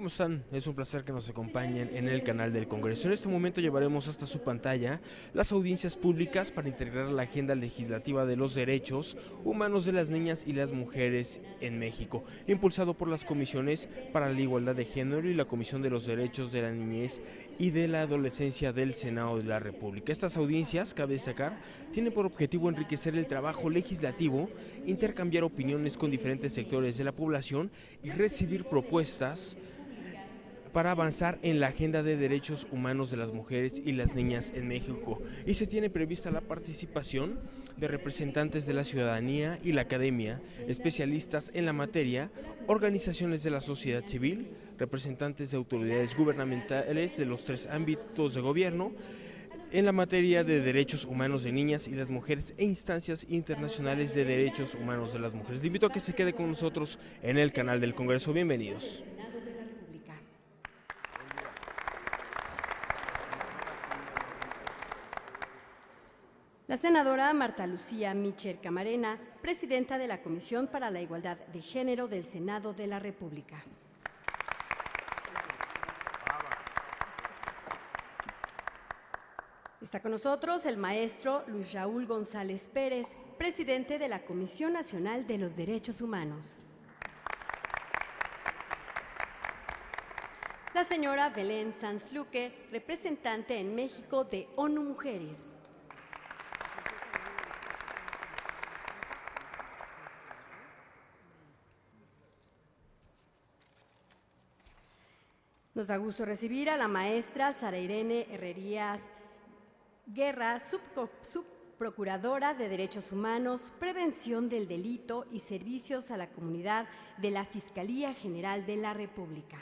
¿Cómo están? Es un placer que nos acompañen en el canal del Congreso. En este momento llevaremos hasta su pantalla las audiencias públicas para integrar la agenda legislativa de los derechos humanos de las niñas y las mujeres en México, impulsado por las comisiones para la igualdad de género y la Comisión de los Derechos de la Niñez y de la Adolescencia del Senado de la República. Estas audiencias, cabe destacar, tienen por objetivo enriquecer el trabajo legislativo, intercambiar opiniones con diferentes sectores de la población y recibir propuestas para avanzar en la agenda de derechos humanos de las mujeres y las niñas en México. Y se tiene prevista la participación de representantes de la ciudadanía y la academia, especialistas en la materia, organizaciones de la sociedad civil, representantes de autoridades gubernamentales de los 3 ámbitos de gobierno, en la materia de derechos humanos de niñas y las mujeres e instancias internacionales de derechos humanos de las mujeres. Le invito a que se quede con nosotros en el canal del Congreso. Bienvenidos. La senadora Marta Lucía Mitchell Camarena, presidenta de la Comisión para la Igualdad de Género del Senado de la República. Está con nosotros el maestro Luis Raúl González Pérez, presidente de la Comisión Nacional de los Derechos Humanos. La señora Belén Sanz Luque, representante en México de ONU Mujeres. Nos da gusto recibir a la maestra Sara Irene Herrerías Guerra, subprocuradora de Derechos Humanos, Prevención del Delito y Servicios a la Comunidad de la Fiscalía General de la República.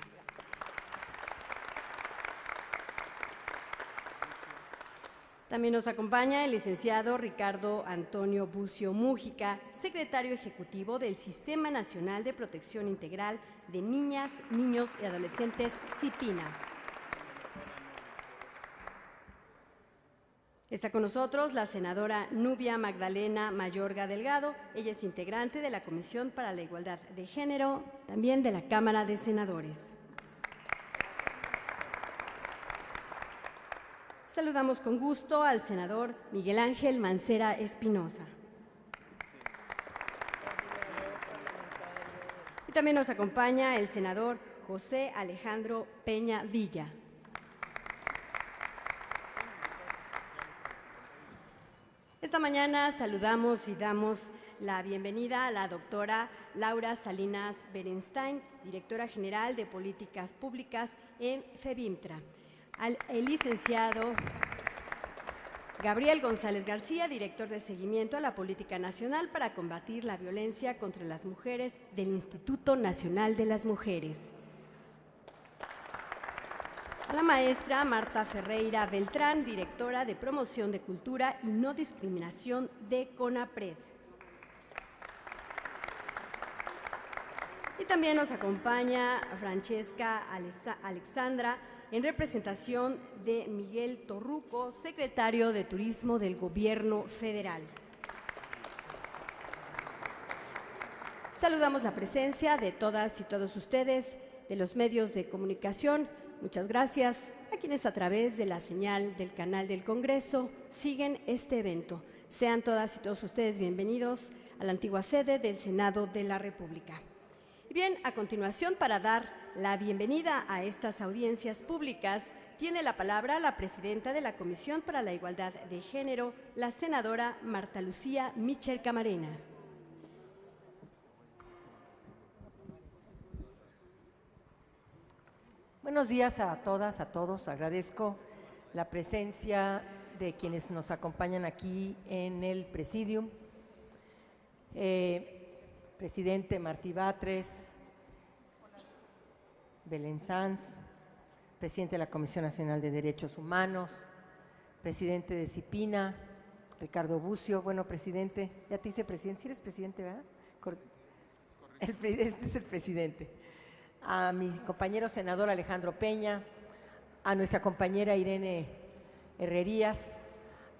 También nos acompaña el licenciado Ricardo Antonio Bucio Mújica, secretario ejecutivo del Sistema Nacional de Protección Integral de Niñas, Niños y Adolescentes, SIPINA. Está con nosotros la senadora Nubia Magdalena Mayorga Delgado. Ella es integrante de la Comisión para la Igualdad de Género, también de la Cámara de Senadores. Saludamos con gusto al senador Miguel Ángel Mancera Espinosa. Y también nos acompaña el senador José Alejandro Peña Villa. Esta mañana saludamos y damos la bienvenida a la doctora Laura Salinas Berenstein, directora general de Políticas Públicas en FEBIMTRA. Al licenciado Gabriel González García, director de seguimiento a la Política Nacional para combatir la violencia contra las mujeres del Instituto Nacional de las Mujeres. A la maestra Marta Ferreira Beltrán, directora de Promoción de Cultura y No Discriminación de CONAPRED. Y también nos acompaña Francesca Alexandra, en representación de Miguel Torruco, secretario de Turismo del Gobierno Federal. Saludamos la presencia de todas y todos ustedes, de los medios de comunicación. Muchas gracias a quienes a través de la señal del canal del Congreso siguen este evento. Sean todas y todos ustedes bienvenidos a la antigua sede del Senado de la República. Y bien, a continuación, para dar la bienvenida a estas audiencias públicas, tiene la palabra la presidenta de la Comisión para la Igualdad de Género, la senadora Marta Lucía Mitchell Camarena. Buenos días a todas, a todos. Agradezco la presencia de quienes nos acompañan aquí en el Presidium. Presidente Martí Batres, Belén Sanz, presidente de la Comisión Nacional de Derechos Humanos, presidente de CIPINA, Ricardo Bucio. Bueno, presidente, ya te hice presidente, ¿sí eres presidente, verdad? Este es el presidente. A mi compañero senador Alejandro Peña, a nuestra compañera Irene Herrerías,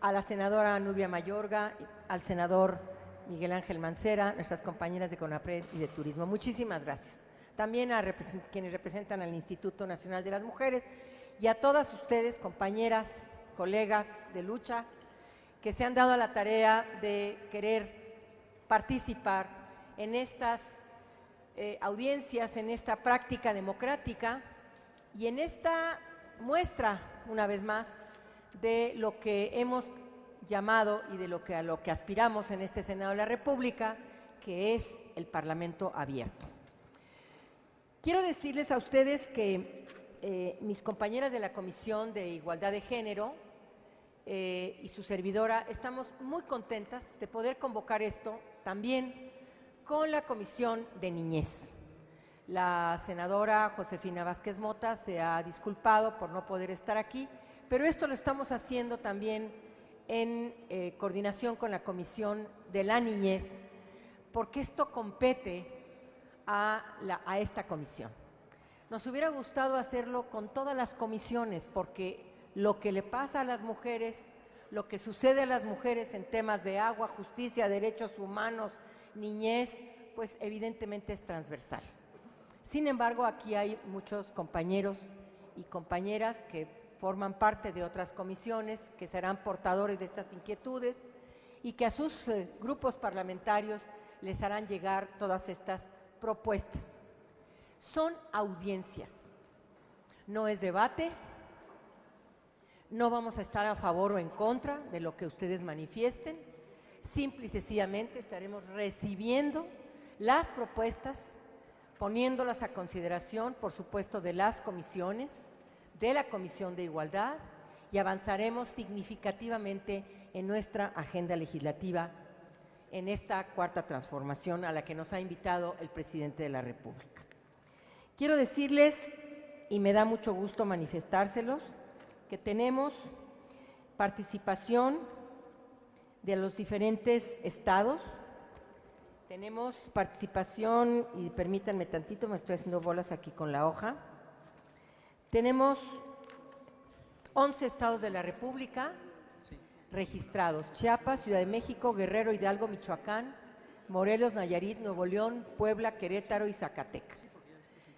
a la senadora Nubia Mayorga, al senador Miguel Ángel Mancera, nuestras compañeras de CONAPRED y de Turismo. Muchísimas gracias. también a quienes representan al Instituto Nacional de las Mujeres y a todas ustedes, compañeras, colegas de lucha, que se han dado a la tarea de querer participar en estas audiencias, en esta práctica democrática y en esta muestra, una vez más, de lo que hemos llamado y de a lo que aspiramos en este Senado de la República, que es el Parlamento abierto. Quiero decirles a ustedes que mis compañeras de la Comisión de Igualdad de Género y su servidora estamos muy contentas de poder convocar esto también con la Comisión de Niñez. La senadora Josefina Vázquez Mota se ha disculpado por no poder estar aquí, pero esto lo estamos haciendo también en coordinación con la Comisión de la Niñez, porque esto compete a esta comisión. Nos hubiera gustado hacerlo con todas las comisiones, porque lo que le pasa a las mujeres, lo que sucede a las mujeres en temas de agua, justicia, derechos humanos, niñez, pues evidentemente es transversal. Sin embargo, aquí hay muchos compañeros y compañeras que forman parte de otras comisiones, que serán portadores de estas inquietudes y que a sus grupos parlamentarios les harán llegar todas estas propuestas. Son audiencias, no es debate, no vamos a estar a favor o en contra de lo que ustedes manifiesten, simple y sencillamente estaremos recibiendo las propuestas, poniéndolas a consideración, por supuesto, de las comisiones, de la Comisión de Igualdad, y avanzaremos significativamente en nuestra agenda legislativa en esta cuarta transformación a la que nos ha invitado el presidente de la República. Quiero decirles, y me da mucho gusto manifestárselos, que tenemos participación de los diferentes estados, tenemos participación, y permítanme tantito, me estoy haciendo bolas aquí con la hoja, tenemos 11 estados de la República registrados: Chiapas, Ciudad de México, Guerrero, Hidalgo, Michoacán, Morelos, Nayarit, Nuevo León, Puebla, Querétaro y Zacatecas.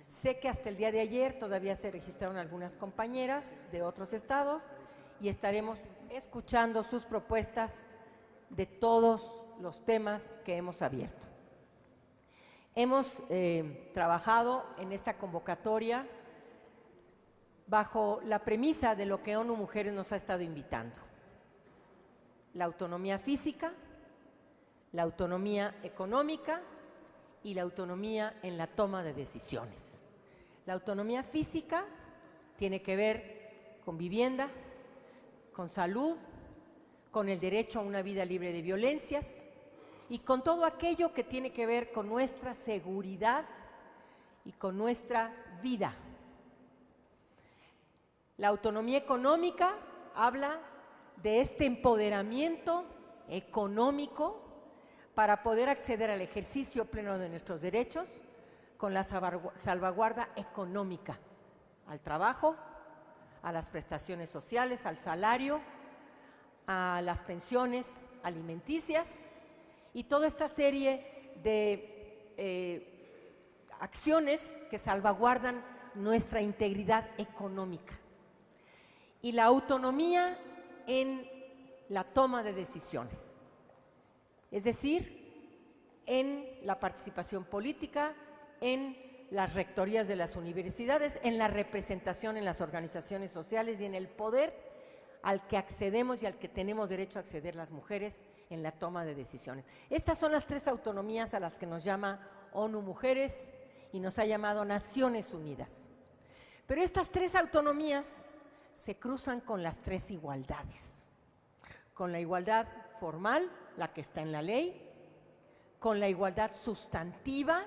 Sé que hasta el día de ayer todavía se registraron algunas compañeras de otros estados y estaremos escuchando sus propuestas de todos los temas que hemos abierto. Hemos trabajado en esta convocatoria bajo la premisa de lo que ONU Mujeres nos ha estado invitando: la autonomía física, la autonomía económica y la autonomía en la toma de decisiones. La autonomía física tiene que ver con vivienda, con salud, con el derecho a una vida libre de violencias y con todo aquello que tiene que ver con nuestra seguridad y con nuestra vida. La autonomía económica habla de este empoderamiento económico para poder acceder al ejercicio pleno de nuestros derechos con la salvaguarda económica, al trabajo, a las prestaciones sociales, al salario, a las pensiones alimenticias y toda esta serie de acciones que salvaguardan nuestra integridad económica. Y la autonomía en la toma de decisiones, es decir, en la participación política, en las rectorías de las universidades, en la representación en las organizaciones sociales y en el poder al que accedemos y al que tenemos derecho a acceder las mujeres en la toma de decisiones. Estas son las tres autonomías a las que nos llama ONU Mujeres y nos ha llamado Naciones Unidas. Pero estas tres autonomías se cruzan con las tres igualdades: con la igualdad formal, la que está en la ley, con la igualdad sustantiva,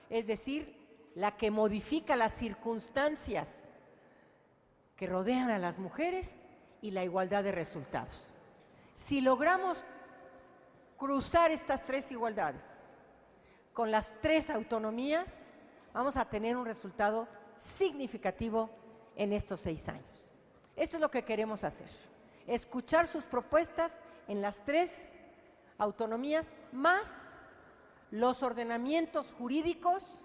es decir, la que modifica las circunstancias que rodean a las mujeres, y la igualdad de resultados. Si logramos cruzar estas tres igualdades con las tres autonomías, vamos a tener un resultado significativo en estos 6 años. Esto es lo que queremos hacer: escuchar sus propuestas en las tres autonomías, más los ordenamientos jurídicos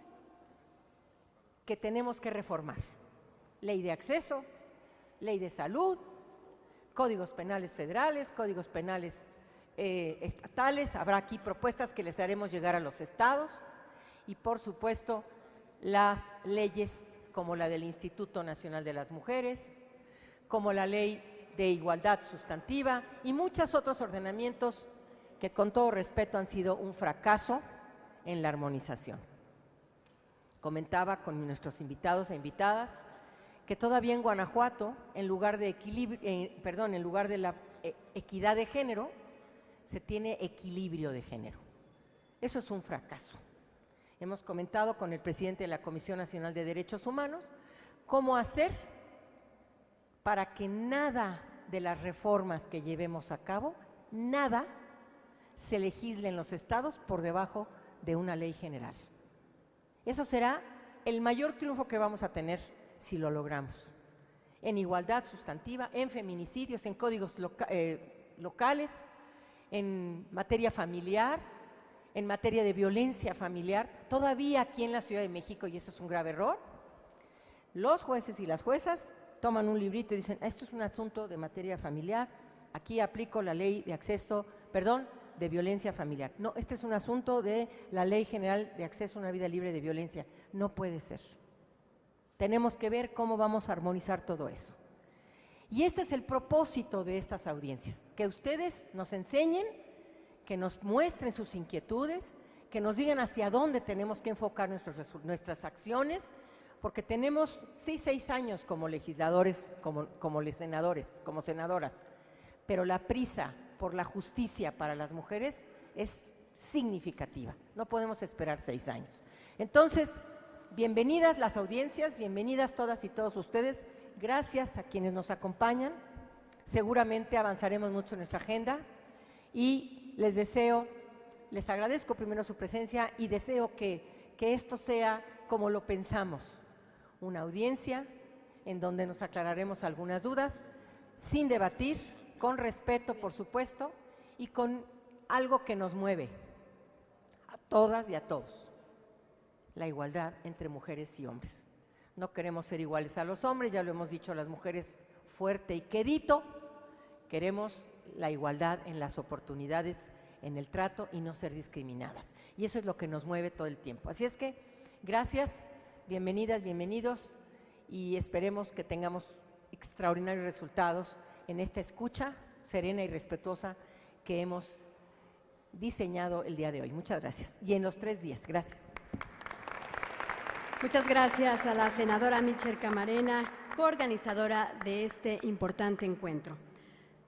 que tenemos que reformar. Ley de acceso, ley de salud, códigos penales federales, códigos penales estatales. Habrá aquí propuestas que les haremos llegar a los estados y, por supuesto, las leyes como la del Instituto Nacional de las Mujeres, como la Ley de Igualdad Sustantiva y muchos otros ordenamientos que, con todo respeto, han sido un fracaso en la armonización. Comentaba con nuestros invitados e invitadas que todavía en Guanajuato, en lugar de la equidad de género, se tiene equilibrio de género. Eso es un fracaso. Hemos comentado con el presidente de la Comisión Nacional de Derechos Humanos cómo hacer para que nada de las reformas que llevemos a cabo, nada se legisle en los estados por debajo de una ley general. Eso será el mayor triunfo que vamos a tener si lo logramos. En igualdad sustantiva, en feminicidios, en códigos locales, en materia familiar, en materia de violencia familiar. Todavía aquí en la Ciudad de México, y eso es un grave error, los jueces y las juezas toman un librito y dicen, esto es un asunto de materia familiar, aquí aplico la ley de acceso, de violencia familiar. No, este es un asunto de la Ley General de Acceso a una Vida Libre de Violencia. No puede ser. Tenemos que ver cómo vamos a armonizar todo eso. Y este es el propósito de estas audiencias, que ustedes nos enseñen, que nos muestren sus inquietudes, que nos digan hacia dónde tenemos que enfocar nuestras acciones, porque tenemos, sí, 6 años como legisladores, como senadores, como senadoras, pero la prisa por la justicia para las mujeres es significativa. No podemos esperar 6 años. Entonces, bienvenidas las audiencias, bienvenidas todas y todos ustedes. Gracias a quienes nos acompañan. Seguramente avanzaremos mucho en nuestra agenda y les agradezco primero su presencia y deseo que esto sea como lo pensamos, una audiencia en donde nos aclararemos algunas dudas, sin debatir, con respeto, por supuesto, y con algo que nos mueve a todas y a todos: la igualdad entre mujeres y hombres. No queremos ser iguales a los hombres, ya lo hemos dicho las mujeres fuerte y quedito. Queremos la igualdad en las oportunidades, en el trato y no ser discriminadas. Y eso es lo que nos mueve todo el tiempo. Así es que, gracias, bienvenidas, bienvenidos, y esperemos que tengamos extraordinarios resultados en esta escucha serena y respetuosa que hemos diseñado el día de hoy. Muchas gracias. Y en los 3 días. Gracias. Muchas gracias a la senadora Michelle Camarena, coorganizadora de este importante encuentro.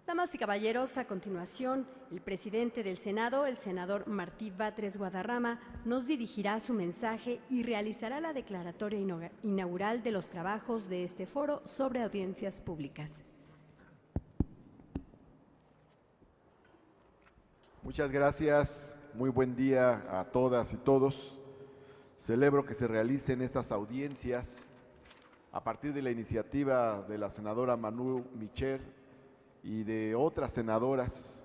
Damas y caballeros, a continuación, el presidente del Senado, el senador Martí Batres Guadarrama, nos dirigirá su mensaje y realizará la declaratoria inaugural de los trabajos de este foro sobre audiencias públicas. Muchas gracias, muy buen día a todas y todos. Celebro que se realicen estas audiencias a partir de la iniciativa de la senadora Manu Michel y de otras senadoras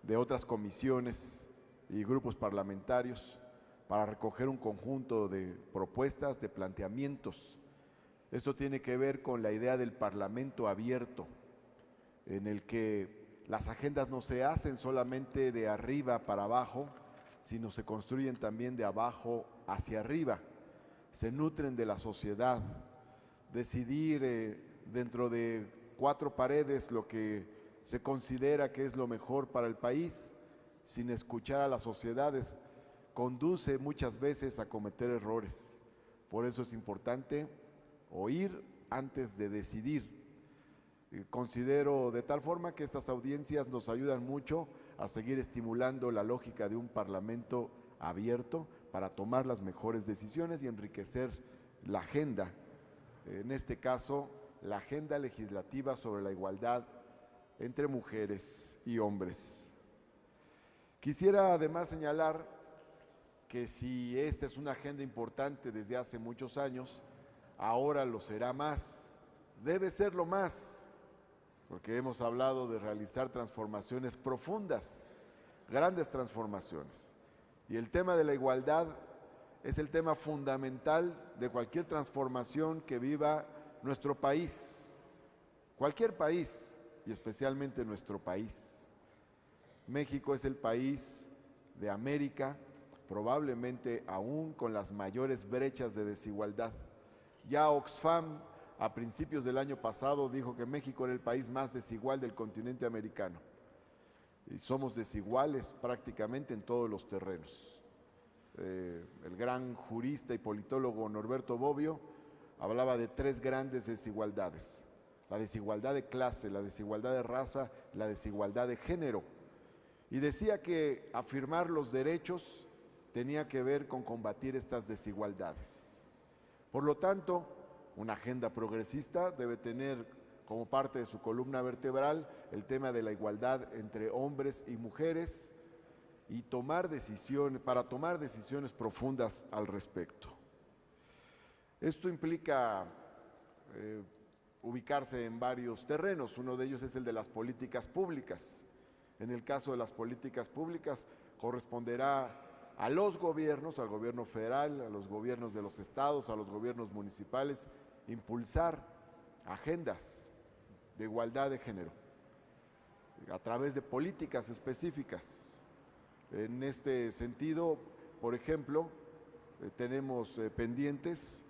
de otras comisiones y grupos parlamentarios para recoger un conjunto de propuestas, de planteamientos. Esto tiene que ver con la idea del Parlamento abierto, en el que las agendas no se hacen solamente de arriba para abajo, sino se construyen también de abajo hacia arriba, se nutren de la sociedad. Decidir dentro de 4 paredes lo que se considera que es lo mejor para el país, sin escuchar a las sociedades, conduce muchas veces a cometer errores. Por eso es importante oír antes de decidir. Considero de tal forma que estas audiencias nos ayudan mucho a seguir estimulando la lógica de un parlamento abierto para tomar las mejores decisiones y enriquecer la agenda, en este caso la agenda legislativa sobre la igualdad entre mujeres y hombres. Quisiera además señalar que si esta es una agenda importante desde hace muchos años, ahora lo será más, debe serlo más, porque hemos hablado de realizar transformaciones profundas, grandes transformaciones. Y el tema de la igualdad es el tema fundamental de cualquier transformación que viva nuestro país, cualquier país y especialmente nuestro país. México es el país de América, probablemente aún con las mayores brechas de desigualdad. Ya Oxfam a principios del año pasado dijo que México era el país más desigual del continente americano. Y somos desiguales prácticamente en todos los terrenos. El gran jurista y politólogo Norberto Bobbio hablaba de 3 grandes desigualdades: la desigualdad de clase, la desigualdad de raza, la desigualdad de género. Y decía que afirmar los derechos tenía que ver con combatir estas desigualdades. Por lo tanto, una agenda progresista debe tener como parte de su columna vertebral el tema de la igualdad entre hombres y mujeres y para tomar decisiones profundas al respecto. Esto implica ubicarse en varios terrenos. Uno de ellos es el de las políticas públicas. En el caso de las políticas públicas, corresponderá a los gobiernos, al gobierno federal, a los gobiernos de los estados, a los gobiernos municipales, impulsar agendas de igualdad de género a través de políticas específicas. En este sentido, por ejemplo, tenemos pendientes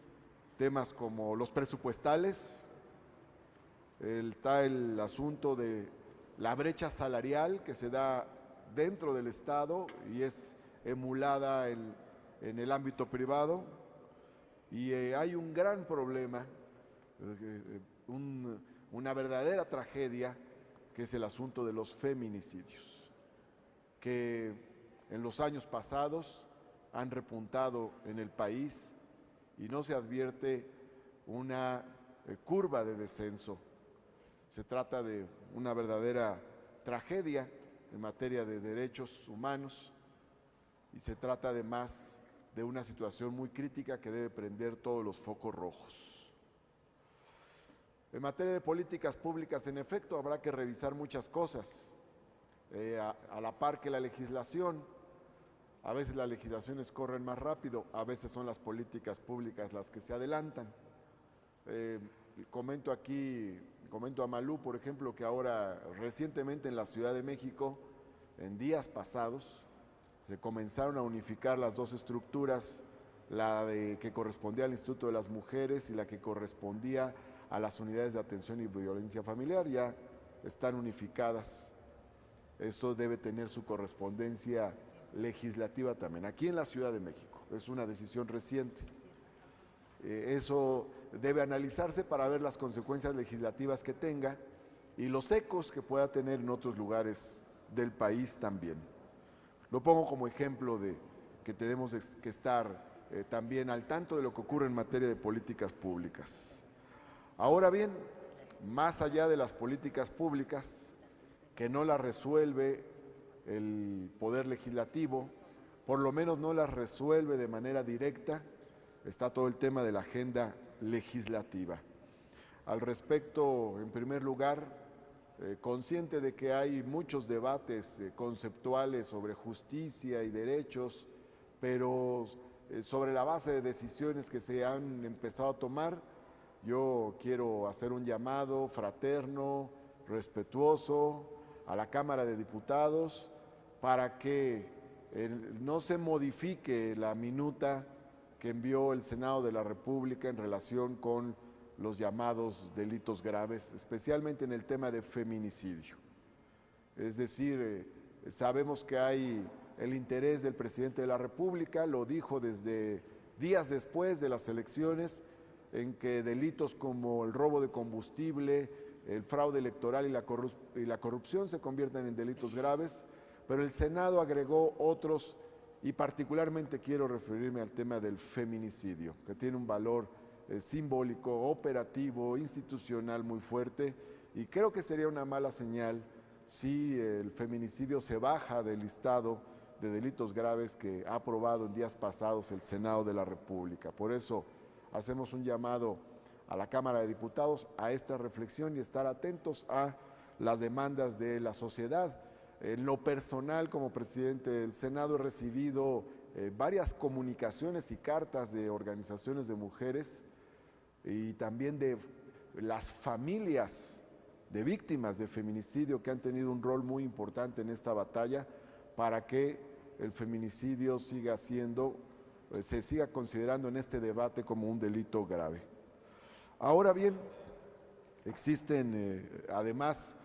temas como los presupuestales, está el asunto de la brecha salarial que se da dentro del Estado y es emulada en el ámbito privado, y hay un gran problema, una verdadera tragedia, que es el asunto de los feminicidios, que en los años pasados han repuntado en el país y no se advierte una curva de descenso. Se trata de una verdadera tragedia en materia de derechos humanos y se trata además de una situación muy crítica que debe prender todos los focos rojos. En materia de políticas públicas, en efecto, habrá que revisar muchas cosas, a la par que la legislación. A veces las legislaciones corren más rápido, a veces son las políticas públicas las que se adelantan. Comento a Malú, por ejemplo, que ahora recientemente en la Ciudad de México, en días pasados, se comenzaron a unificar las 2 estructuras, la que correspondía al Instituto de las Mujeres y la que correspondía a las unidades de atención y violencia familiar, ya están unificadas. Esto debe tener su correspondencia legislativa también, aquí en la Ciudad de México, es una decisión reciente. Eso debe analizarse para ver las consecuencias legislativas que tenga y los ecos que pueda tener en otros lugares del país también. Lo pongo como ejemplo de que tenemos que estar también al tanto de lo que ocurre en materia de políticas públicas. Ahora bien, más allá de las políticas públicas, que no las resuelve el Poder Legislativo, por lo menos no las resuelve de manera directa, está todo el tema de la agenda legislativa. Al respecto, en primer lugar, consciente de que hay muchos debates conceptuales sobre justicia y derechos, pero sobre la base de decisiones que se han empezado a tomar, yo quiero hacer un llamado fraterno, respetuoso a la Cámara de Diputados para que no se modifique la minuta que envió el Senado de la República en relación con los llamados delitos graves, especialmente en el tema de feminicidio. Es decir, sabemos que hay el interés del presidente de la República, lo dijo desde días después de las elecciones, en que delitos como el robo de combustible, el fraude electoral y la corrupción se convierten en delitos graves, pero el Senado agregó otros, y particularmente quiero referirme al tema del feminicidio, que tiene un valor simbólico, operativo, institucional muy fuerte, y creo que sería una mala señal si el feminicidio se baja del listado de delitos graves que ha aprobado en días pasados el Senado de la República. Por eso hacemos un llamado a la Cámara de Diputados a esta reflexión y estar atentos a las demandas de la sociedad. En lo personal, como presidente del Senado, he recibido varias comunicaciones y cartas de organizaciones de mujeres y también de las familias de víctimas de feminicidio que han tenido un rol muy importante en esta batalla para que el feminicidio siga siendo, se siga considerando en este debate como un delito grave. Ahora bien, existen además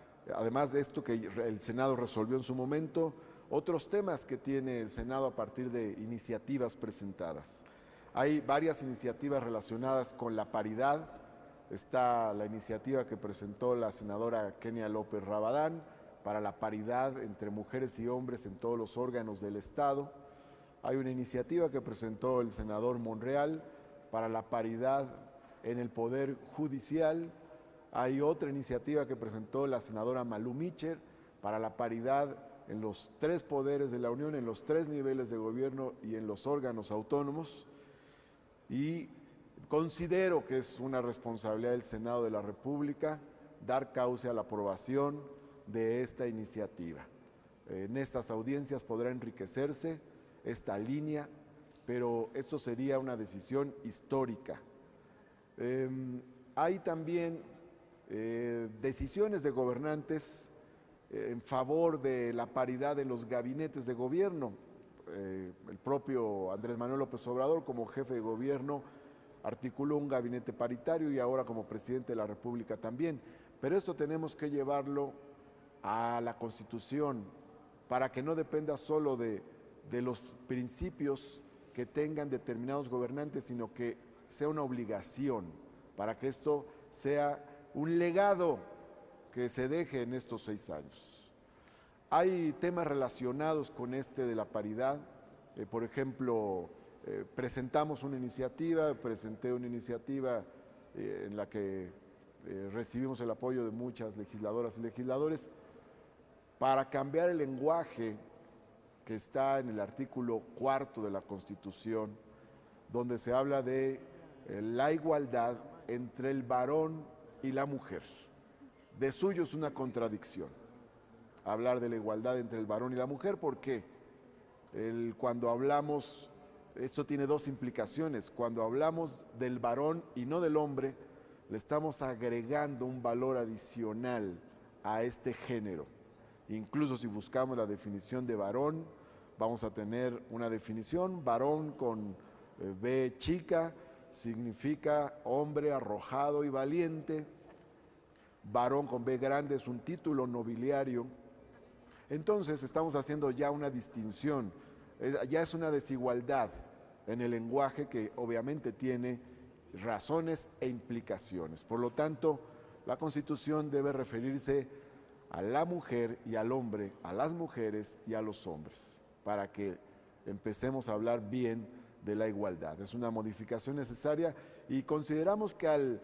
de esto que el Senado resolvió en su momento, otros temas que tiene el Senado a partir de iniciativas presentadas. Hay varias iniciativas relacionadas con la paridad. Está la iniciativa que presentó la senadora Kenia López Rabadán para la paridad entre mujeres y hombres en todos los órganos del Estado. Hay una iniciativa que presentó el senador Monreal para la paridad en el Poder Judicial. Hay otra iniciativa que presentó la senadora Malú Micher para la paridad en los 3 poderes de la Unión, en los 3 niveles de gobierno y en los órganos autónomos. Y considero que es una responsabilidad del Senado de la República dar cauce a la aprobación de esta iniciativa. En estas audiencias podrá enriquecerse esta línea, pero esto sería una decisión histórica. Hay también decisiones de gobernantes en favor de la paridad en los gabinetes de gobierno. El propio Andrés Manuel López Obrador, como jefe de gobierno, articuló un gabinete paritario y ahora como presidente de la República también. Pero esto tenemos que llevarlo a la Constitución para que no dependa solo de los principios que tengan determinados gobernantes, sino que sea una obligación para que esto sea un legado que se deje en estos 6 años. Hay temas relacionados con este de la paridad, por ejemplo, presenté una iniciativa en la que recibimos el apoyo de muchas legisladoras y legisladores para cambiar el lenguaje que está en el artículo 4 de la Constitución, donde se habla de la igualdad entre el varón y la mujer. De suyo es una contradicción hablar de la igualdad entre el varón y la mujer, porque cuando hablamos, esto tiene 2 implicaciones. Cuando hablamos del varón y no del hombre, le estamos agregando un valor adicional a este género. Incluso si buscamos la definición de varón, vamos a tener una definición: varón con B chica significa hombre arrojado y valiente. Varón con B grande es un título nobiliario. Entonces estamos haciendo ya una distinción, ya es una desigualdad en el lenguaje que obviamente tiene razones e implicaciones. Por lo tanto, la Constitución debe referirse a la mujer y al hombre, a las mujeres y a los hombres, para que empecemos a hablar bien de la igualdad. Es una modificación necesaria y consideramos que al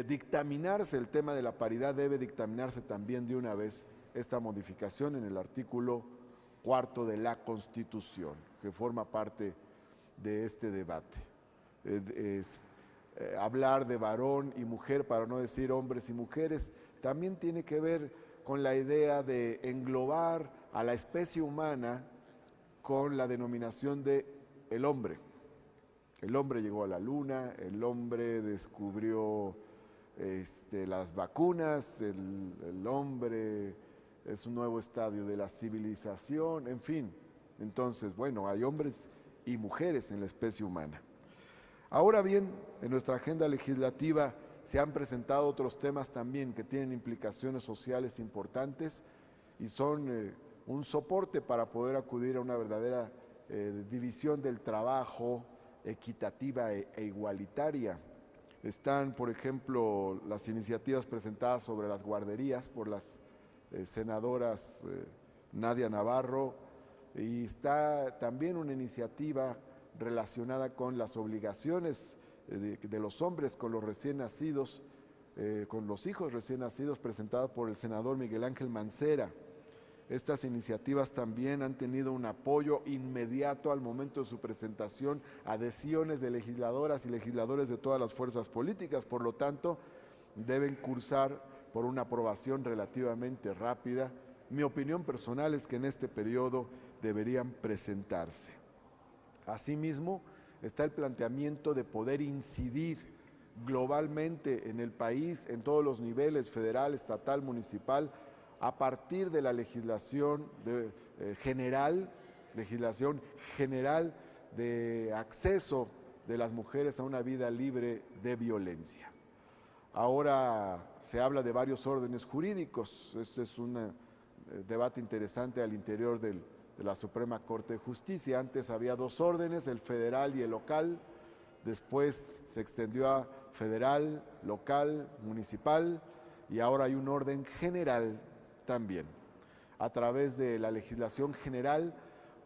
dictaminarse el tema de la paridad debe dictaminarse también de una vez esta modificación en el artículo 4 de la Constitución, que forma parte de este debate. Hablar de varón y mujer, para no decir hombres y mujeres, también tiene que ver con la idea de englobar a la especie humana con la denominación de el hombre. El hombre llegó a la luna, el hombre descubrió las vacunas, el hombre es un nuevo estadio de la civilización, en fin. Entonces, bueno, hay hombres y mujeres en la especie humana. Ahora bien, en nuestra agenda legislativa se han presentado otros temas también que tienen implicaciones sociales importantes y son un soporte para poder acudir a una verdadera división del trabajo equitativa e igualitaria. Están, por ejemplo, las iniciativas presentadas sobre las guarderías por las senadoras Nadia Navarro, y está también una iniciativa relacionada con las obligaciones de los hombres con los recién nacidos, con los hijos recién nacidos, presentada por el senador Miguel Ángel Mancera. Estas iniciativas también han tenido un apoyo inmediato al momento de su presentación, adhesiones de legisladoras y legisladores de todas las fuerzas políticas, por lo tanto, deben cursar por una aprobación relativamente rápida. Mi opinión personal es que en este periodo deberían presentarse. Asimismo, está el planteamiento de poder incidir globalmente en el país, en todos los niveles, federal, estatal, municipal, a partir de la legislación general de acceso de las mujeres a una vida libre de violencia. Ahora se habla de varios órdenes jurídicos. Este es un debate interesante al interior de la Suprema Corte de Justicia. Antes había dos órdenes, el federal y el local. Después se extendió a federal, local, municipal, y ahora hay un orden general también. A través de la legislación general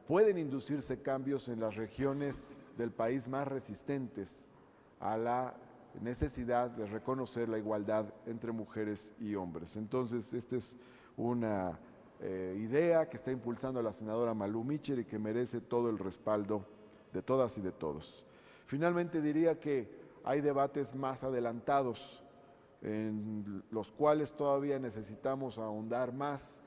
pueden inducirse cambios en las regiones del país más resistentes a la necesidad de reconocer la igualdad entre mujeres y hombres. Entonces, esta es una idea que está impulsando la senadora Malú Micher y que merece todo el respaldo de todas y de todos. Finalmente diría que hay debates más adelantados en los cuales todavía necesitamos ahondar más,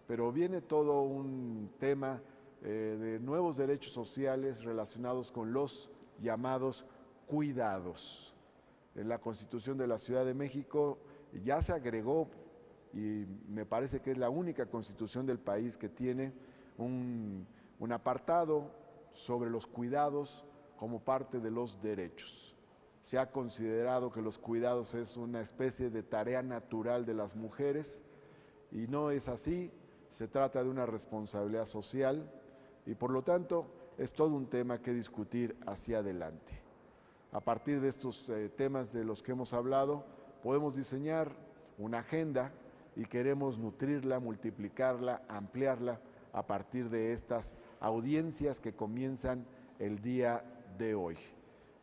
pero viene todo un tema de nuevos derechos sociales relacionados con los llamados cuidados. En la Constitución de la Ciudad de México ya se agregó, y me parece que es la única constitución del país que tiene un apartado sobre los cuidados como parte de los derechos. Se ha considerado que los cuidados es una especie de tarea natural de las mujeres y no es así. Se trata de una responsabilidad social y por lo tanto es todo un tema que discutir hacia adelante. A partir de estos temas de los que hemos hablado, podemos diseñar una agenda y queremos nutrirla, multiplicarla, ampliarla a partir de estas audiencias que comienzan el día de hoy.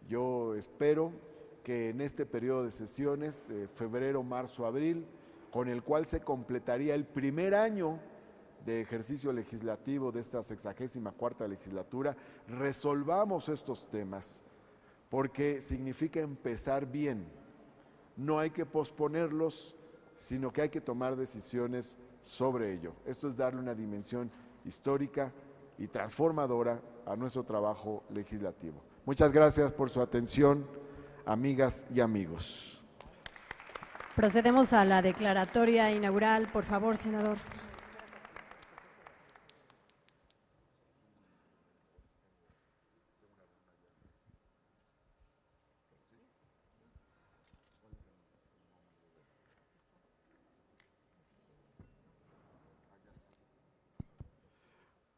Yo espero que en este periodo de sesiones, febrero, marzo, abril, con el cual se completaría el primer año de ejercicio legislativo de esta 64ª legislatura, resolvamos estos temas, porque significa empezar bien. No hay que posponerlos, sino que hay que tomar decisiones sobre ello. Esto es darle una dimensión histórica y transformadora a nuestro trabajo legislativo. Muchas gracias por su atención, amigas y amigos. Procedemos a la declaratoria inaugural. Por favor, senador.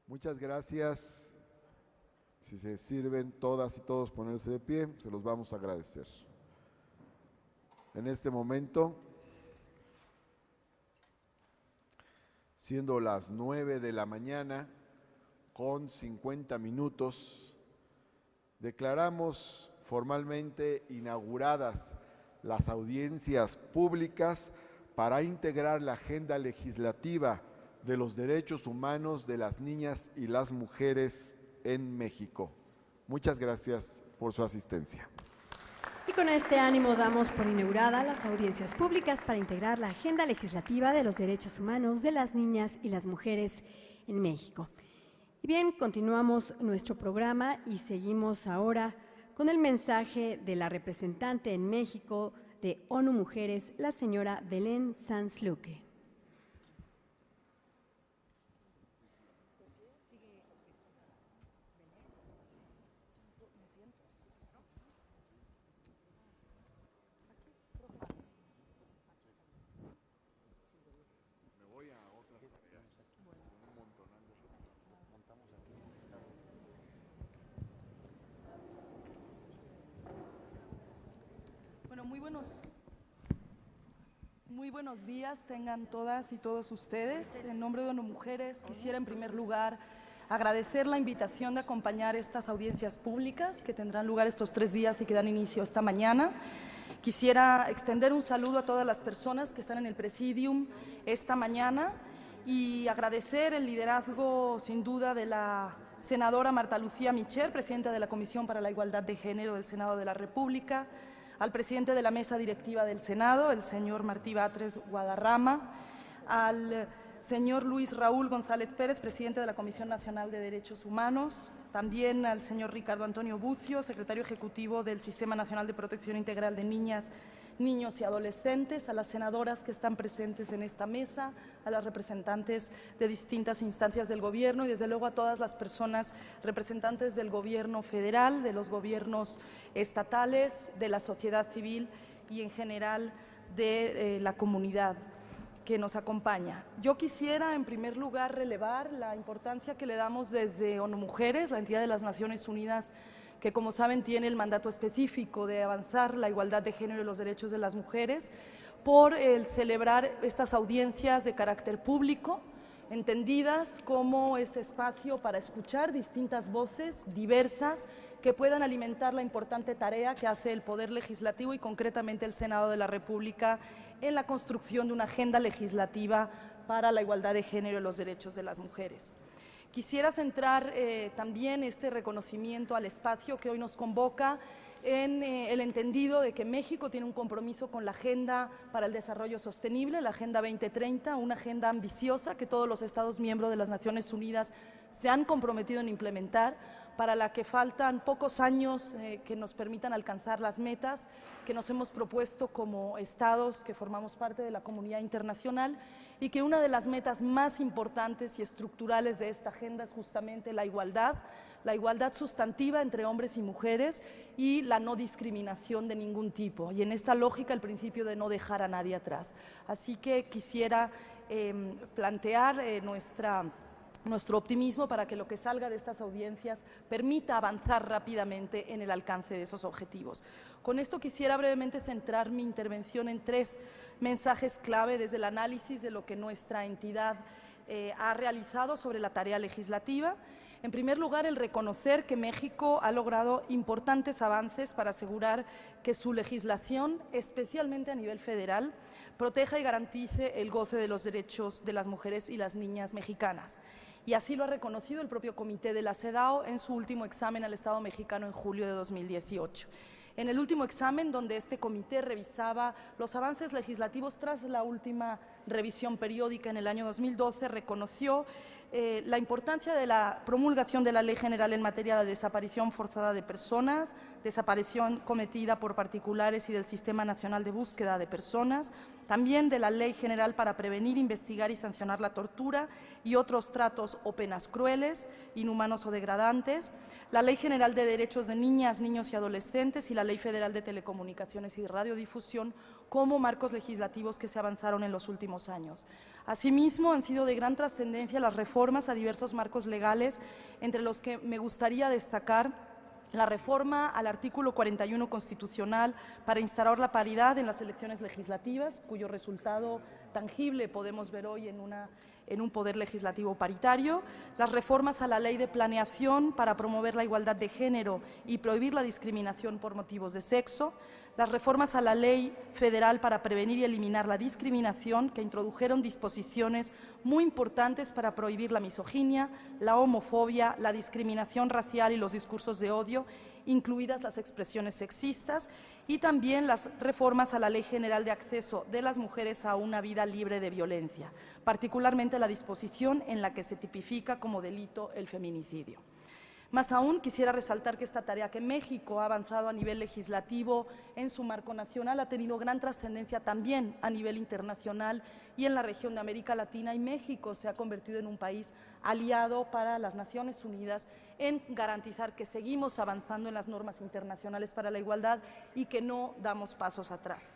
Muchas gracias. Si se sirven todas y todos ponerse de pie, se los vamos a agradecer. En este momento, siendo las 9 de la mañana con 50 minutos, declaramos formalmente inauguradas las audiencias públicas para integrar la agenda legislativa de los derechos humanos de las niñas y las mujeres en México. Muchas gracias por su asistencia. Y con este ánimo damos por inaugurada las audiencias públicas para integrar la agenda legislativa de los derechos humanos de las niñas y las mujeres en México. Y bien, continuamos nuestro programa y seguimos ahora con el mensaje de la representante en México de ONU Mujeres, la señora Belén Sanz Luque. Bueno, muy buenos días tengan todas y todos ustedes. En nombre de ONU Mujeres quisiera en primer lugar agradecer la invitación de acompañar estas audiencias públicas que tendrán lugar estos 3 días y que dan inicio esta mañana. Quisiera extender un saludo a todas las personas que están en el presidium esta mañana y agradecer el liderazgo sin duda de la senadora Marta Lucía Micher, presidenta de la Comisión para la Igualdad de Género del Senado de la República, al presidente de la mesa directiva del Senado, el señor Martí Batres Guadarrama, al señor Luis Raúl González Pérez, presidente de la Comisión Nacional de Derechos Humanos, también al señor Ricardo Antonio Bucio, secretario ejecutivo del Sistema Nacional de Protección Integral de Niñas, Niños y Adolescentes, a las senadoras que están presentes en esta mesa, a las representantes de distintas instancias del Gobierno y desde luego a todas las personas representantes del Gobierno federal, de los gobiernos estatales, de la sociedad civil y en general de la comunidad que nos acompaña. Yo quisiera, en primer lugar, relevar la importancia que le damos desde ONU Mujeres, la entidad de las Naciones Unidas, que como saben tiene el mandato específico de avanzar la igualdad de género y los derechos de las mujeres, por el celebrar estas audiencias de carácter público, entendidas como ese espacio para escuchar distintas voces diversas que puedan alimentar la importante tarea que hace el Poder Legislativo y concretamente el Senado de la República en la construcción de una agenda legislativa para la igualdad de género y los derechos de las mujeres. Quisiera centrar también este reconocimiento al espacio que hoy nos convoca en el entendido de que México tiene un compromiso con la Agenda para el Desarrollo Sostenible, la Agenda 2030, una agenda ambiciosa que todos los Estados miembros de las Naciones Unidas se han comprometido en implementar, para la que faltan pocos años que nos permitan alcanzar las metas que nos hemos propuesto como Estados que formamos parte de la comunidad internacional y que una de las metas más importantes y estructurales de esta agenda es justamente la igualdad sustantiva entre hombres y mujeres y la no discriminación de ningún tipo. Y en esta lógica el principio de no dejar a nadie atrás. Así que quisiera plantear nuestro optimismo para que lo que salga de estas audiencias permita avanzar rápidamente en el alcance de esos objetivos. Con esto quisiera brevemente centrar mi intervención en 3 mensajes clave desde el análisis de lo que nuestra entidad ha realizado sobre la tarea legislativa. En primer lugar, el reconocer que México ha logrado importantes avances para asegurar que su legislación, especialmente a nivel federal, proteja y garantice el goce de los derechos de las mujeres y las niñas mexicanas. Y así lo ha reconocido el propio Comité de la CEDAW en su último examen al Estado mexicano en julio de 2018. En el último examen, donde este comité revisaba los avances legislativos tras la última revisión periódica en el año 2012, reconoció la importancia de la promulgación de la Ley General en materia de desaparición forzada de personas, desaparición cometida por particulares y del Sistema Nacional de Búsqueda de Personas, también de la Ley General para prevenir, investigar y sancionar la tortura y otros tratos o penas crueles, inhumanos o degradantes, la Ley General de Derechos de Niñas, Niños y Adolescentes y la Ley Federal de Telecomunicaciones y Radiodifusión como marcos legislativos que se avanzaron en los últimos años. Asimismo, han sido de gran trascendencia las reformas a diversos marcos legales, entre los que me gustaría destacar la reforma al artículo 41 constitucional para instaurar la paridad en las elecciones legislativas, cuyo resultado tangible podemos ver hoy en un poder legislativo paritario, las reformas a la Ley de Planeación para promover la igualdad de género y prohibir la discriminación por motivos de sexo, las reformas a la Ley Federal para prevenir y eliminar la discriminación, que introdujeron disposiciones muy importantes para prohibir la misoginia, la homofobia, la discriminación racial y los discursos de odio, incluidas las expresiones sexistas, y también las reformas a la Ley General de Acceso de las Mujeres a una vida libre de violencia, particularmente la disposición en la que se tipifica como delito el feminicidio. Más aún, quisiera resaltar que esta tarea que México ha avanzado a nivel legislativo en su marco nacional ha tenido gran trascendencia también a nivel internacional y en la región de América Latina, y México se ha convertido en un país aliado para las Naciones Unidas en garantizar que seguimos avanzando en las normas internacionales para la igualdad y que no damos pasos atrás.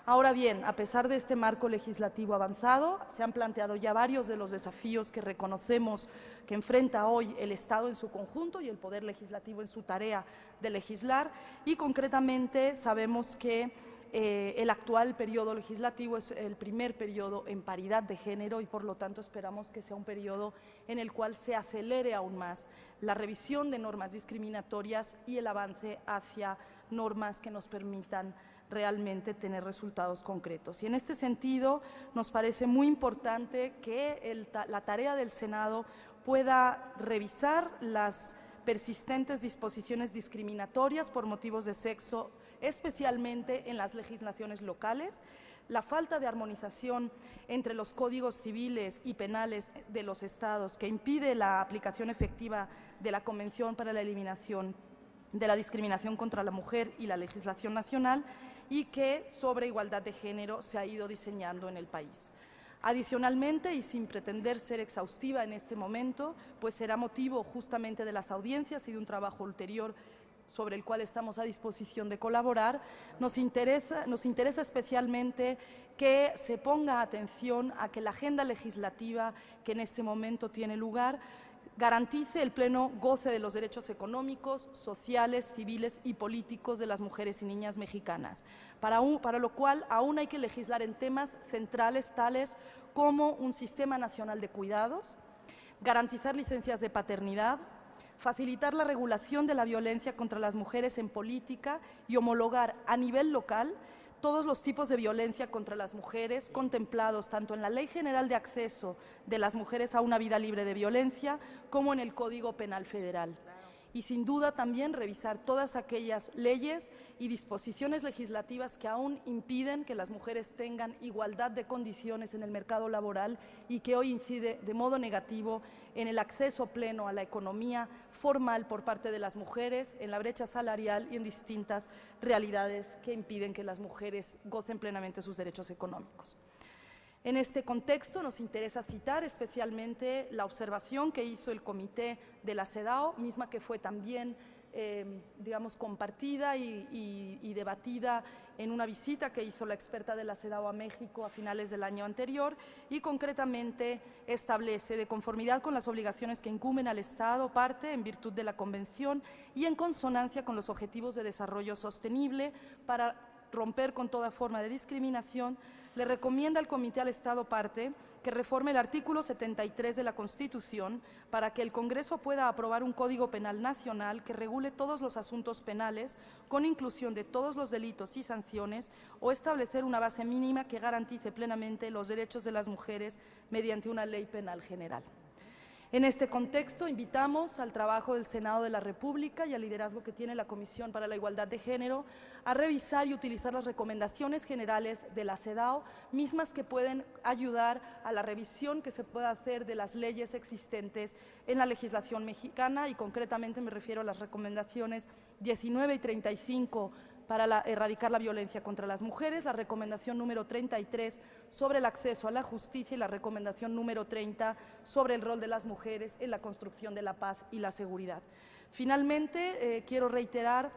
Ahora bien, a pesar de este marco legislativo avanzado, se han planteado ya varios de los desafíos que reconocemos que enfrenta hoy el Estado en su conjunto y el Poder Legislativo en su tarea de legislar, y concretamente sabemos que el actual periodo legislativo es el primer periodo en paridad de género y por lo tanto esperamos que sea un periodo en el cual se acelere aún más la revisión de normas discriminatorias y el avance hacia normas que nos permitan realmente tener resultados concretos. Y en este sentido nos parece muy importante que la tarea del Senado pueda revisar las persistentes disposiciones discriminatorias por motivos de sexo, especialmente en las legislaciones locales, la falta de armonización entre los códigos civiles y penales de los estados, que impide la aplicación efectiva de la Convención para la Eliminación de la Discriminación contra la Mujer y la legislación nacional, y que sobre igualdad de género se ha ido diseñando en el país. Adicionalmente, y sin pretender ser exhaustiva en este momento, pues será motivo justamente de las audiencias y de un trabajo ulterior sobre el cual estamos a disposición de colaborar, nos interesa especialmente que se ponga atención a que la agenda legislativa que en este momento tiene lugar garantice el pleno goce de los derechos económicos, sociales, civiles y políticos de las mujeres y niñas mexicanas, para lo cual aún hay que legislar en temas centrales tales como un sistema nacional de cuidados, garantizar licencias de paternidad, facilitar la regulación de la violencia contra las mujeres en política y homologar a nivel local todos los tipos de violencia contra las mujeres contemplados tanto en la Ley General de Acceso de las Mujeres a una Vida Libre de Violencia como en el Código Penal Federal. Y sin duda también revisar todas aquellas leyes y disposiciones legislativas que aún impiden que las mujeres tengan igualdad de condiciones en el mercado laboral y que hoy incide de modo negativo en el acceso pleno a la economía formal por parte de las mujeres, en la brecha salarial y en distintas realidades que impiden que las mujeres gocen plenamente sus derechos económicos. En este contexto nos interesa citar especialmente la observación que hizo el Comité de la CEDAW, misma que fue también compartida y debatida en una visita que hizo la experta de la CEDAW a México a finales del año anterior, y concretamente establece, de conformidad con las obligaciones que incumben al Estado parte en virtud de la Convención y en consonancia con los Objetivos de Desarrollo Sostenible, para romper con toda forma de discriminación, le recomienda al Comité al Estado parte que reforme el artículo 73 de la Constitución para que el Congreso pueda aprobar un Código Penal Nacional que regule todos los asuntos penales con inclusión de todos los delitos y sanciones, o establecer una base mínima que garantice plenamente los derechos de las mujeres mediante una ley penal general. En este contexto, invitamos al trabajo del Senado de la República y al liderazgo que tiene la Comisión para la Igualdad de Género a revisar y utilizar las recomendaciones generales de la CEDAW, mismas que pueden ayudar a la revisión que se pueda hacer de las leyes existentes en la legislación mexicana, y concretamente me refiero a las recomendaciones 19 y 35 para erradicar la violencia contra las mujeres, la recomendación número 33 sobre el acceso a la justicia y la recomendación número 30 sobre el rol de las mujeres en la construcción de la paz y la seguridad. Finalmente, quiero reiterar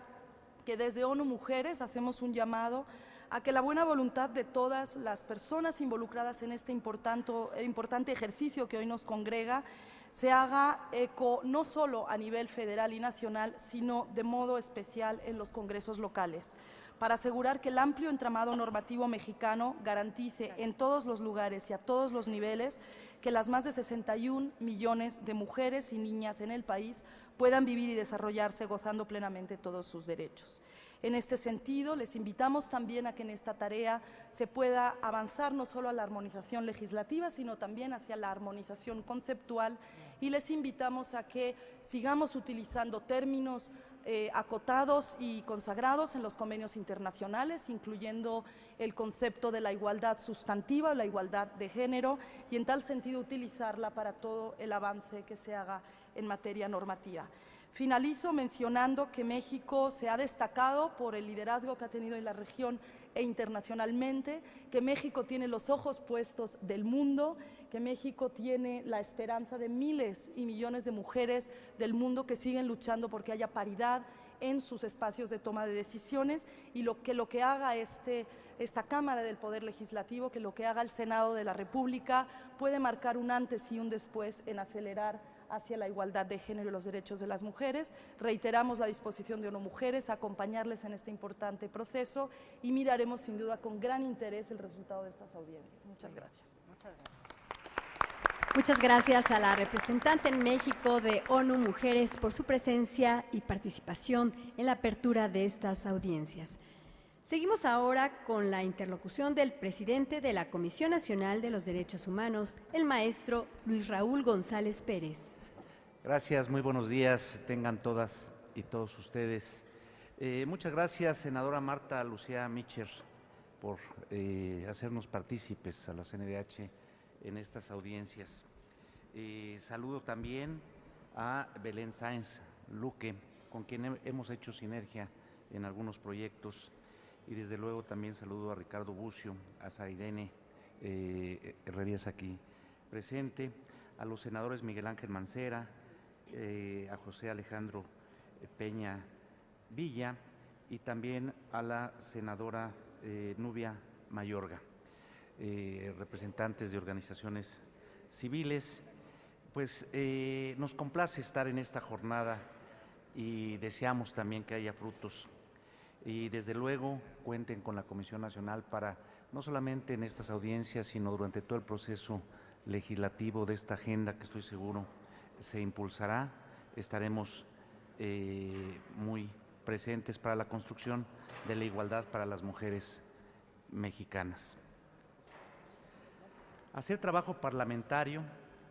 que desde ONU Mujeres hacemos un llamado a que la buena voluntad de todas las personas involucradas en este importante ejercicio que hoy nos congrega se haga eco no solo a nivel federal y nacional, sino de modo especial en los congresos locales, para asegurar que el amplio entramado normativo mexicano garantice en todos los lugares y a todos los niveles que las más de 61 millones de mujeres y niñas en el país puedan vivir y desarrollarse gozando plenamente todos sus derechos. En este sentido, les invitamos también a que en esta tarea se pueda avanzar no solo a la armonización legislativa, sino también hacia la armonización conceptual, y les invitamos a que sigamos utilizando términos acotados y consagrados en los convenios internacionales, incluyendo el concepto de la igualdad sustantiva, la igualdad de género, y en tal sentido utilizarla para todo el avance que se haga en materia normativa. Finalizo mencionando que México se ha destacado por el liderazgo que ha tenido en la región e internacionalmente, que México tiene los ojos puestos del mundo, que México tiene la esperanza de miles y millones de mujeres del mundo que siguen luchando porque haya paridad en sus espacios de toma de decisiones, y lo que haga esta Cámara del Poder Legislativo, que lo que haga el Senado de la República puede marcar un antes y un después en acelerar hacia la igualdad de género y los derechos de las mujeres. Reiteramos la disposición de ONU Mujeres a acompañarles en este importante proceso y miraremos sin duda con gran interés el resultado de estas audiencias. Muchas gracias. Muchas gracias a la representante en México de ONU Mujeres por su presencia y participación en la apertura de estas audiencias. Seguimos ahora con la interlocución del presidente de la Comisión Nacional de los Derechos Humanos, el maestro Luis Raúl González Pérez. Gracias, muy buenos días, tengan todas y todos ustedes. Muchas gracias, senadora Marta Lucía Mitchell, por hacernos partícipes a la CNDH en estas audiencias. Saludo también a Belén Sáenz Luque, con quien hemos hecho sinergia en algunos proyectos, y desde luego también saludo a Ricardo Bucio, a Sairene Herrerías aquí presente, a los senadores Miguel Ángel Mancera, a José Alejandro Peña Villa y también a la senadora Nubia Mayorga, representantes de organizaciones civiles. Pues nos complace estar en esta jornada y deseamos también que haya frutos. Y desde luego cuenten con la Comisión Nacional para, no solamente en estas audiencias, sino durante todo el proceso legislativo de esta agenda que estoy seguro se impulsará. Estaremos muy presentes para la construcción de la igualdad para las mujeres mexicanas. Hacer trabajo parlamentario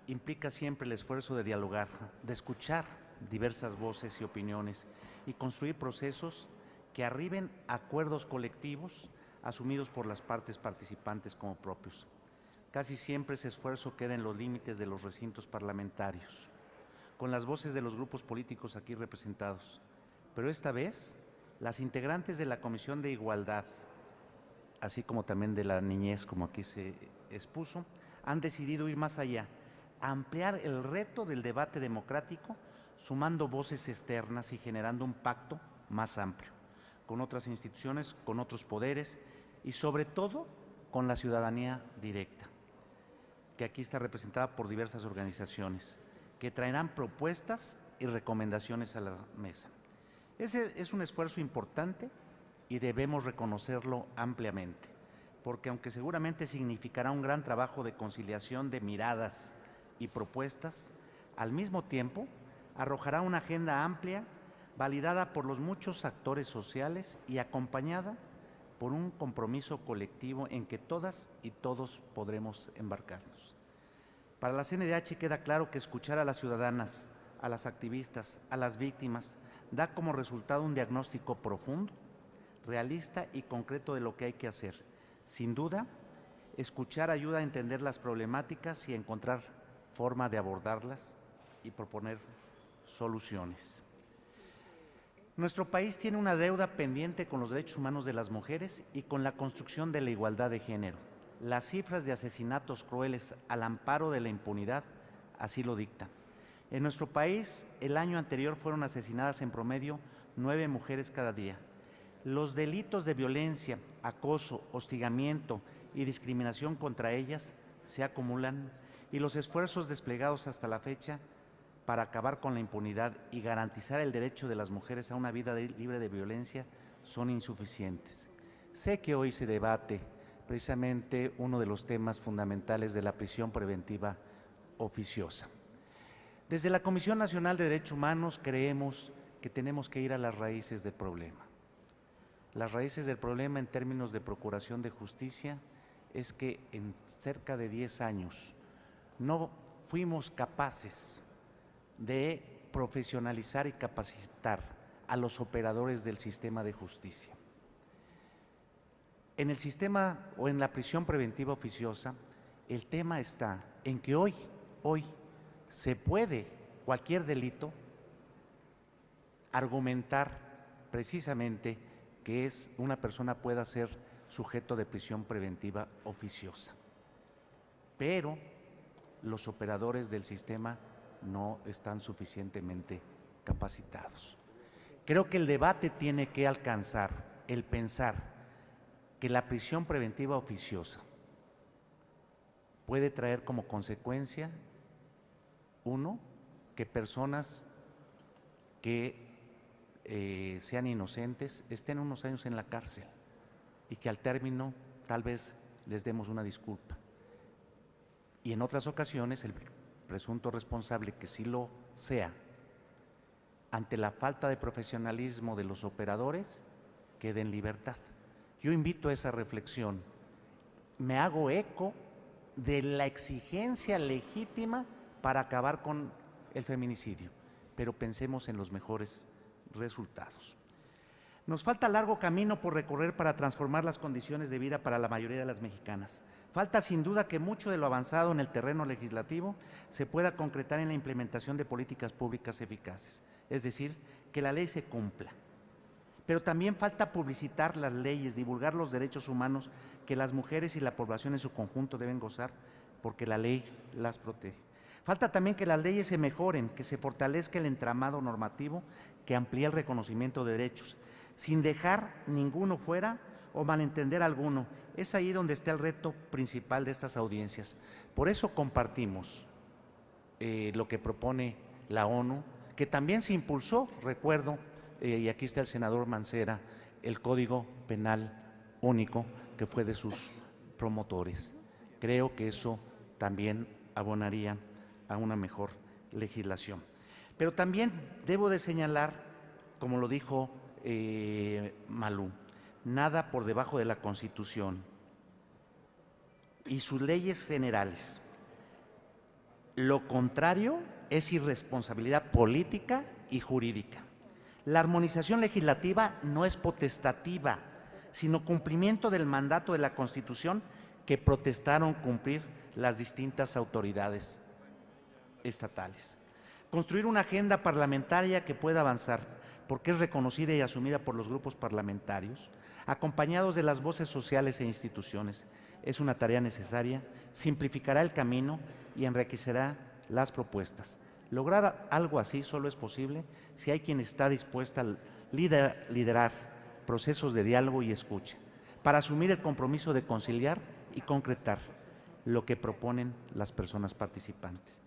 implica siempre el esfuerzo de dialogar, de escuchar diversas voces y opiniones y construir procesos que arriben a acuerdos colectivos asumidos por las partes participantes como propios. Casi siempre ese esfuerzo queda en los límites de los recintos parlamentarios, con las voces de los grupos políticos aquí representados. Pero esta vez, las integrantes de la Comisión de Igualdad, así como también de la niñez, como aquí se expuso, han decidido ir más allá, ampliar el reto del debate democrático, sumando voces externas y generando un pacto más amplio, con otras instituciones, con otros poderes y sobre todo con la ciudadanía directa, que aquí está representada por diversas organizaciones, que traerán propuestas y recomendaciones a la mesa. Ese es un esfuerzo importante y debemos reconocerlo ampliamente, porque aunque seguramente significará un gran trabajo de conciliación de miradas y propuestas, al mismo tiempo arrojará una agenda amplia, validada por los muchos actores sociales y acompañada por un compromiso colectivo en que todas y todos podremos embarcarnos. Para la CNDH queda claro que escuchar a las ciudadanas, a las activistas, a las víctimas, da como resultado un diagnóstico profundo, realista y concreto de lo que hay que hacer. Sin duda, escuchar ayuda a entender las problemáticas y a encontrar forma de abordarlas y proponer soluciones. Nuestro país tiene una deuda pendiente con los derechos humanos de las mujeres y con la construcción de la igualdad de género. Las cifras de asesinatos crueles al amparo de la impunidad así lo dictan. En nuestro país, el año anterior fueron asesinadas en promedio 9 mujeres cada día. Los delitos de violencia, acoso, hostigamiento y discriminación contra ellas se acumulan y los esfuerzos desplegados hasta la fecha para acabar con la impunidad y garantizar el derecho de las mujeres a una vida libre de violencia son insuficientes. Sé que hoy se debate precisamente uno de los temas fundamentales de la prisión preventiva oficiosa. Desde la Comisión Nacional de Derechos Humanos creemos que tenemos que ir a las raíces del problema. Las raíces del problema en términos de procuración de justicia es que en cerca de 10 años no fuimos capaces de profesionalizar y capacitar a los operadores del sistema de justicia. En el sistema o en la prisión preventiva oficiosa, el tema está en que hoy se puede, cualquier delito, argumentar precisamente que una persona pueda ser sujeto de prisión preventiva oficiosa. Pero los operadores del sistema no están suficientemente capacitados. Creo que el debate tiene que alcanzar el pensar que la prisión preventiva oficiosa puede traer como consecuencia, uno, que personas que sean inocentes estén unos años en la cárcel y que al término tal vez les demos una disculpa. Y en otras ocasiones el presunto responsable, que sí lo sea, ante la falta de profesionalismo de los operadores, quede en libertad. Yo invito a esa reflexión. Me hago eco de la exigencia legítima para acabar con el feminicidio, pero pensemos en los mejores resultados. Nos falta largo camino por recorrer para transformar las condiciones de vida para la mayoría de las mexicanas. Falta sin duda que mucho de lo avanzado en el terreno legislativo se pueda concretar en la implementación de políticas públicas eficaces, es decir, que la ley se cumpla. Pero también falta publicitar las leyes, divulgar los derechos humanos que las mujeres y la población en su conjunto deben gozar, porque la ley las protege. Falta también que las leyes se mejoren, que se fortalezca el entramado normativo que amplíe el reconocimiento de derechos, sin dejar ninguno fuera o malentender alguno. Es ahí donde está el reto principal de estas audiencias. Por eso compartimos lo que propone la ONU, que también se impulsó, recuerdo, y aquí está el senador Mancera, el Código Penal Único, que fue de sus promotores. Creo que eso también abonaría a una mejor legislación. Pero también debo de señalar, como lo dijo Malú, nada por debajo de la Constitución y sus leyes generales. Lo contrario es irresponsabilidad política y jurídica. La armonización legislativa no es potestativa, sino cumplimiento del mandato de la Constitución que protestaron cumplir las distintas autoridades estatales. Construir una agenda parlamentaria que pueda avanzar, porque es reconocida y asumida por los grupos parlamentarios, acompañados de las voces sociales e instituciones. Es una tarea necesaria, simplificará el camino y enriquecerá las propuestas. Lograr algo así solo es posible si hay quien está dispuesta a liderar procesos de diálogo y escucha, para asumir el compromiso de conciliar y concretar lo que proponen las personas participantes.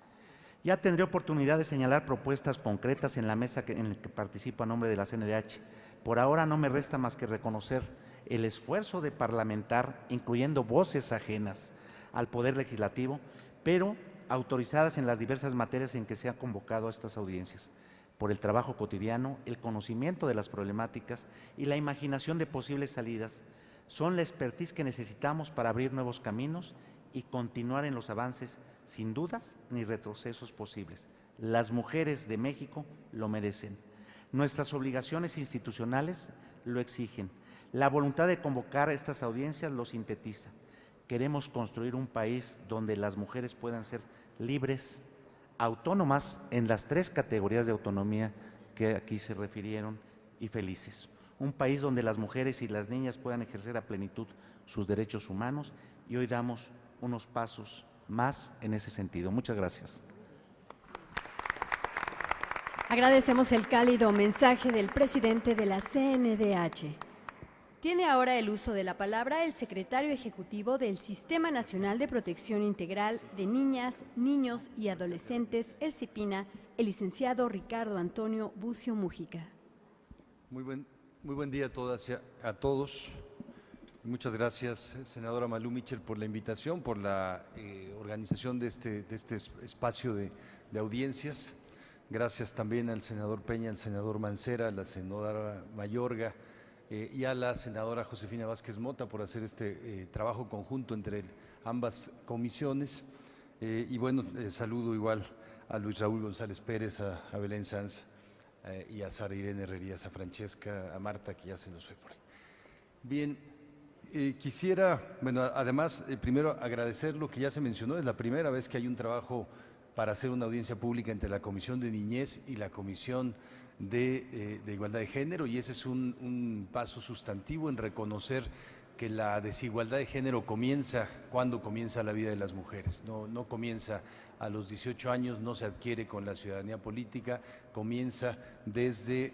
Ya tendré oportunidad de señalar propuestas concretas en la mesa en la que participo a nombre de la CNDH. Por ahora no me resta más que reconocer el esfuerzo de parlamentar, incluyendo voces ajenas al Poder Legislativo, pero autorizadas en las diversas materias en que se han convocado a estas audiencias, por el trabajo cotidiano, el conocimiento de las problemáticas y la imaginación de posibles salidas. Son la expertise que necesitamos para abrir nuevos caminos y continuar en los avances sin dudas ni retrocesos posibles. Las mujeres de México lo merecen. Nuestras obligaciones institucionales lo exigen. La voluntad de convocar estas audiencias lo sintetiza. Queremos construir un país donde las mujeres puedan ser libres, autónomas en las 3 categorías de autonomía que aquí se refirieron y felices. Un país donde las mujeres y las niñas puedan ejercer a plenitud sus derechos humanos, y hoy damos unos pasos más en ese sentido. Muchas gracias. Agradecemos el cálido mensaje del presidente de la CNDH. Tiene ahora el uso de la palabra el secretario ejecutivo del Sistema Nacional de Protección Integral de Niñas, Niños y Adolescentes, el CIPINA, el licenciado Ricardo Antonio Bucio Mújica. Muy buen día a todas y a todos. Muchas gracias, senadora Malú Mitchell, por la invitación, por la organización de este espacio de audiencias. Gracias también al senador Peña, al senador Mancera, a la senadora Mayorga y a la senadora Josefina Vázquez Mota por hacer este trabajo conjunto entre ambas comisiones. Y bueno, saludo igual a Luis Raúl González Pérez, a Belén Sanz y a Sara Irene Herrerías, a Francesca, a Marta, que ya se nos fue por ahí. Bien, quisiera, bueno, además, primero agradecer lo que ya se mencionó. Es la primera vez que hay un trabajo para hacer una audiencia pública entre la Comisión de Niñez y la Comisión de Igualdad de Género, y ese es un paso sustantivo en reconocer que la desigualdad de género comienza cuando comienza la vida de las mujeres. No comienza a los 18 años, no se adquiere con la ciudadanía política, comienza desde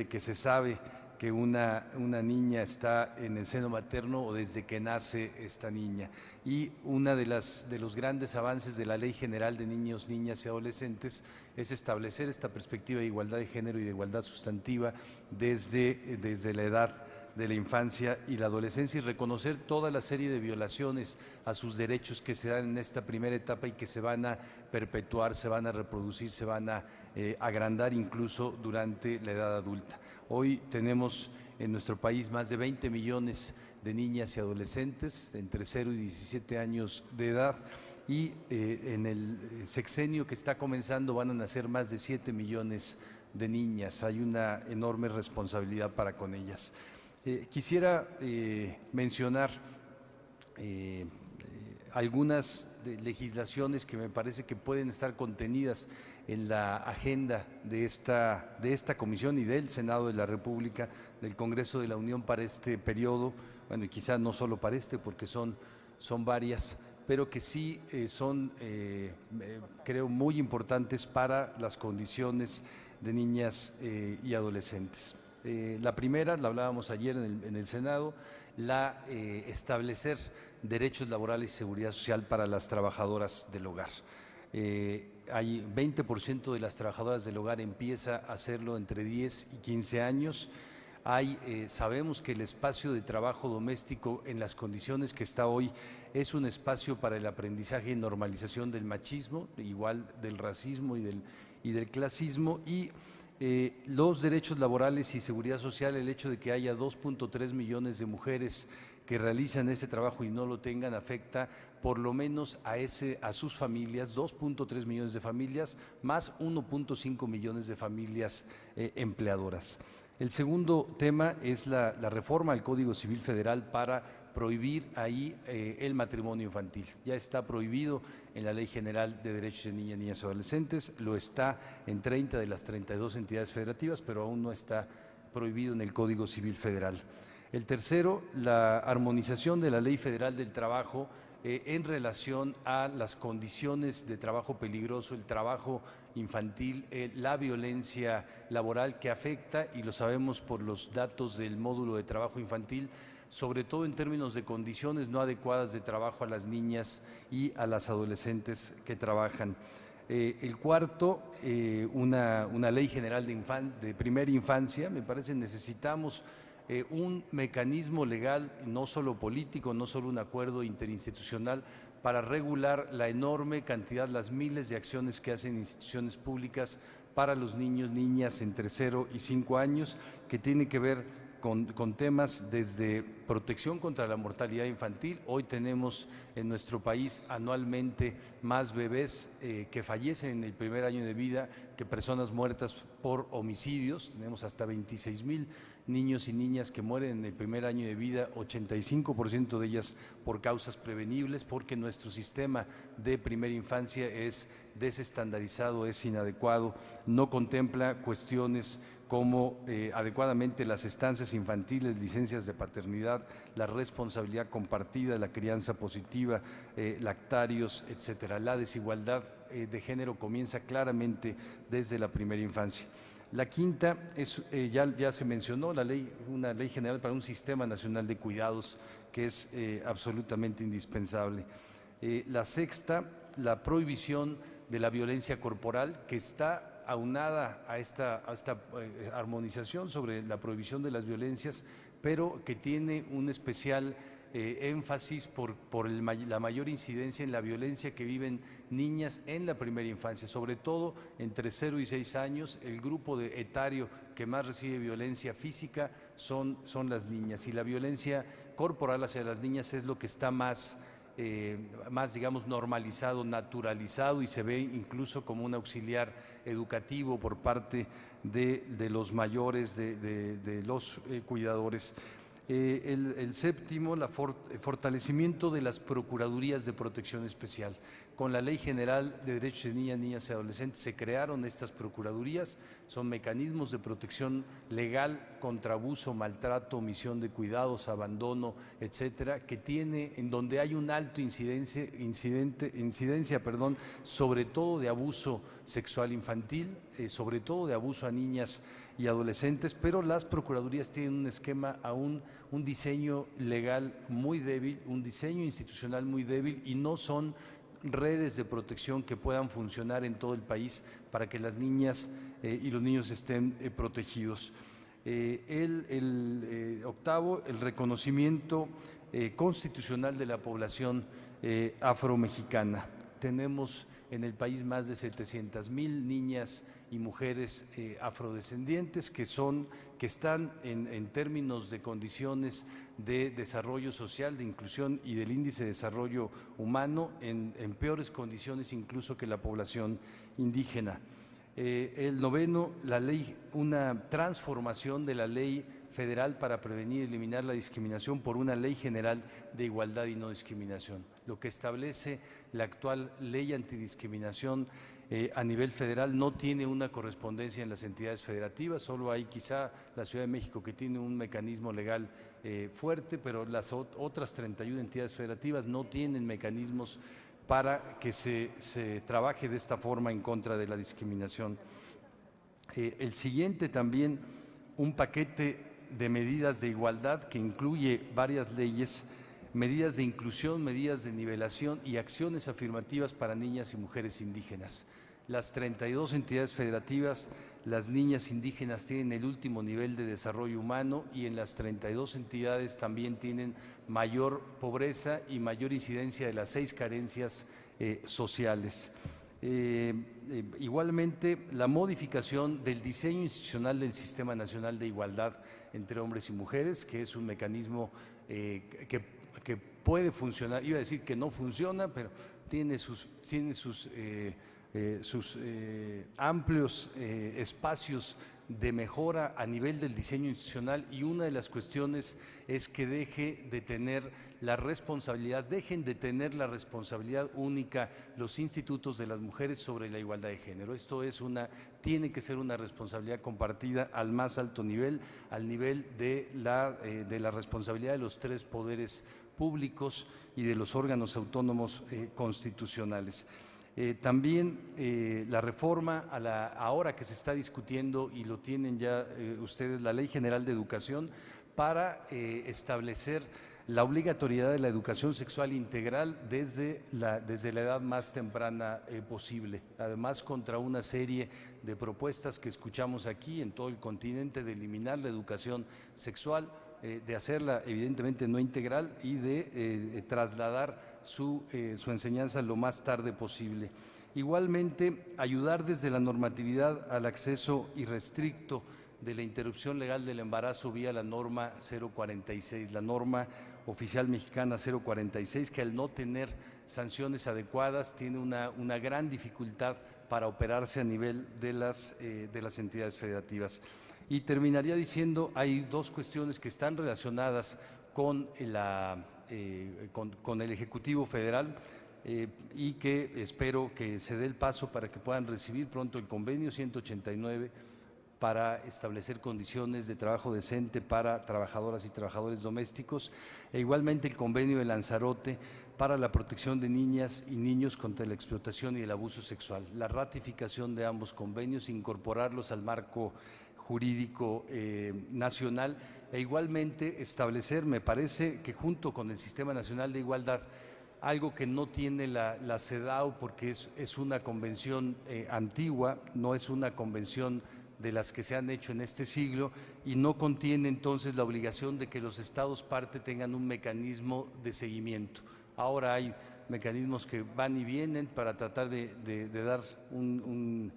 que se sabe que una niña está en el seno materno o desde que nace esta niña. Y uno de los grandes avances de la Ley General de Niños, Niñas y Adolescentes es establecer esta perspectiva de igualdad de género y de igualdad sustantiva desde la edad de la infancia y la adolescencia, y reconocer toda la serie de violaciones a sus derechos que se dan en esta primera etapa y que se van a perpetuar, se van a reproducir, se van a agrandar incluso durante la edad adulta. Hoy tenemos en nuestro país más de 20 millones de niñas y adolescentes entre 0 y 17 años de edad, y en el sexenio que está comenzando van a nacer más de 7 millones de niñas. Hay una enorme responsabilidad para con ellas. Quisiera mencionar algunas legislaciones que me parece que pueden estar contenidas en la agenda de esta comisión y del Senado de la República, del Congreso de la Unión para este periodo, bueno, y quizás no solo para este, porque son varias, pero que sí son, creo, muy importantes para las condiciones de niñas y adolescentes. La primera, la hablábamos ayer en el Senado, establecer derechos laborales y seguridad social para las trabajadoras del hogar. Hay 20% de las trabajadoras del hogar empieza a hacerlo entre 10 y 15 años. Sabemos que el espacio de trabajo doméstico en las condiciones que está hoy es un espacio para el aprendizaje y normalización del machismo, igual del racismo y del clasismo, y los derechos laborales y seguridad social, el hecho de que haya 2.3 millones de mujeres que realizan ese trabajo y no lo tengan, afecta por lo menos a sus familias, 2.3 millones de familias, más 1.5 millones de familias empleadoras. El segundo tema es la reforma al Código Civil Federal para prohibir ahí el matrimonio infantil. Ya está prohibido en la Ley General de Derechos de Niñas, Niñas y Adolescentes, lo está en 30 de las 32 entidades federativas, pero aún no está prohibido en el Código Civil Federal. El tercero, la armonización de la Ley Federal del Trabajo en relación a las condiciones de trabajo peligroso, el trabajo infantil, la violencia laboral que afecta, y lo sabemos por los datos del módulo de trabajo infantil, sobre todo en términos de condiciones no adecuadas de trabajo a las niñas y a las adolescentes que trabajan. El cuarto, una ley general de primera infancia. Me parece necesitamos un mecanismo legal, no solo político, no solo un acuerdo interinstitucional, para regular la enorme cantidad, las miles de acciones que hacen instituciones públicas para los niños, niñas entre 0 y 5 años, que tiene que ver con temas desde protección contra la mortalidad infantil. Hoy tenemos en nuestro país anualmente más bebés que fallecen en el primer año de vida que personas muertas por homicidios. Tenemos hasta 26,000 niños y niñas que mueren en el primer año de vida, 85% de ellas por causas prevenibles, porque nuestro sistema de primera infancia es desestandarizado, es inadecuado, no contempla cuestiones como adecuadamente las estancias infantiles, licencias de paternidad, la responsabilidad compartida, la crianza positiva, lactarios, etcétera. La desigualdad de género comienza claramente desde la primera infancia. La quinta es, ya se mencionó, una ley general para un sistema nacional de cuidados que es absolutamente indispensable. La sexta, la prohibición de la violencia corporal, que está aunada a esta armonización sobre la prohibición de las violencias, pero que tiene un especial énfasis por la mayor incidencia en la violencia que viven niñas en la primera infancia, sobre todo entre 0 y 6 años. El grupo etario que más recibe violencia física son las niñas, y la violencia corporal hacia las niñas es lo que está más digamos, normalizado, naturalizado, y se ve incluso como un auxiliar educativo por parte de los mayores, de los cuidadores. El séptimo, fortalecimiento de las Procuradurías de Protección Especial. Con la Ley General de Derechos de Niñas, Niñas y Adolescentes se crearon estas procuradurías, son mecanismos de protección legal contra abuso, maltrato, omisión de cuidados, abandono, etcétera, que en donde hay un alto incidencia, sobre todo de abuso sexual infantil, sobre todo de abuso a niñas y adolescentes, pero las procuradurías tienen un esquema un diseño legal muy débil, un diseño institucional muy débil, y no son redes de protección que puedan funcionar en todo el país para que las niñas y los niños estén protegidos. Octavo, el reconocimiento constitucional de la población afromexicana. Tenemos en el país más de 700,000 niñas y mujeres afrodescendientes que están en términos de condiciones de desarrollo social, de inclusión y del índice de desarrollo humano en peores condiciones incluso que la población indígena. El noveno, una transformación de la ley federal para prevenir y eliminar la discriminación por una ley general de igualdad y no discriminación. Lo que establece la actual ley antidiscriminación a nivel federal no tiene una correspondencia en las entidades federativas, solo hay quizá la Ciudad de México que tiene un mecanismo legal fuerte, pero las otras 31 entidades federativas no tienen mecanismos para que se trabaje de esta forma en contra de la discriminación. El siguiente también, un paquete de medidas de igualdad que incluye varias leyes, medidas de inclusión, medidas de nivelación y acciones afirmativas para niñas y mujeres indígenas. Las 32 entidades federativas, las niñas indígenas tienen el último nivel de desarrollo humano y en las 32 entidades también tienen mayor pobreza y mayor incidencia de las 6 carencias sociales. Igualmente, la modificación del diseño institucional del Sistema Nacional de Igualdad entre hombres y mujeres, que es un mecanismo que puede funcionar, iba a decir que no funciona, pero tiene sus amplios espacios de mejora a nivel del diseño institucional, y una de las cuestiones es que dejen de tener la responsabilidad única los institutos de las mujeres sobre la igualdad de género. Esto tiene que ser una responsabilidad compartida al más alto nivel, al nivel de la responsabilidad de los 3 poderes públicos y de los órganos autónomos constitucionales. También la reforma ahora que se está discutiendo y lo tienen ya ustedes, la Ley General de Educación, para establecer la obligatoriedad de la educación sexual integral desde la edad más temprana posible. Además, contra una serie de propuestas que escuchamos aquí en todo el continente de eliminar la educación sexual, de hacerla evidentemente no integral y de trasladar su enseñanza lo más tarde posible. Igualmente, ayudar desde la normatividad al acceso irrestricto de la interrupción legal del embarazo vía la norma 046, la norma oficial mexicana 046, que al no tener sanciones adecuadas tiene una gran dificultad para operarse a nivel de las entidades federativas. Y terminaría diciendo, hay 2 cuestiones que están relacionadas con el Ejecutivo Federal y que espero que se dé el paso para que puedan recibir pronto el convenio 189 para establecer condiciones de trabajo decente para trabajadoras y trabajadores domésticos, e igualmente el convenio de Lanzarote para la protección de niñas y niños contra la explotación y el abuso sexual. La ratificación de ambos convenios, incorporarlos al marco jurídico nacional, e igualmente establecer, me parece que junto con el Sistema Nacional de Igualdad, algo que no tiene la CEDAW porque es una convención antigua, no es una convención de las que se han hecho en este siglo, y no contiene entonces la obligación de que los estados parte tengan un mecanismo de seguimiento. Ahora hay mecanismos que van y vienen para tratar de dar un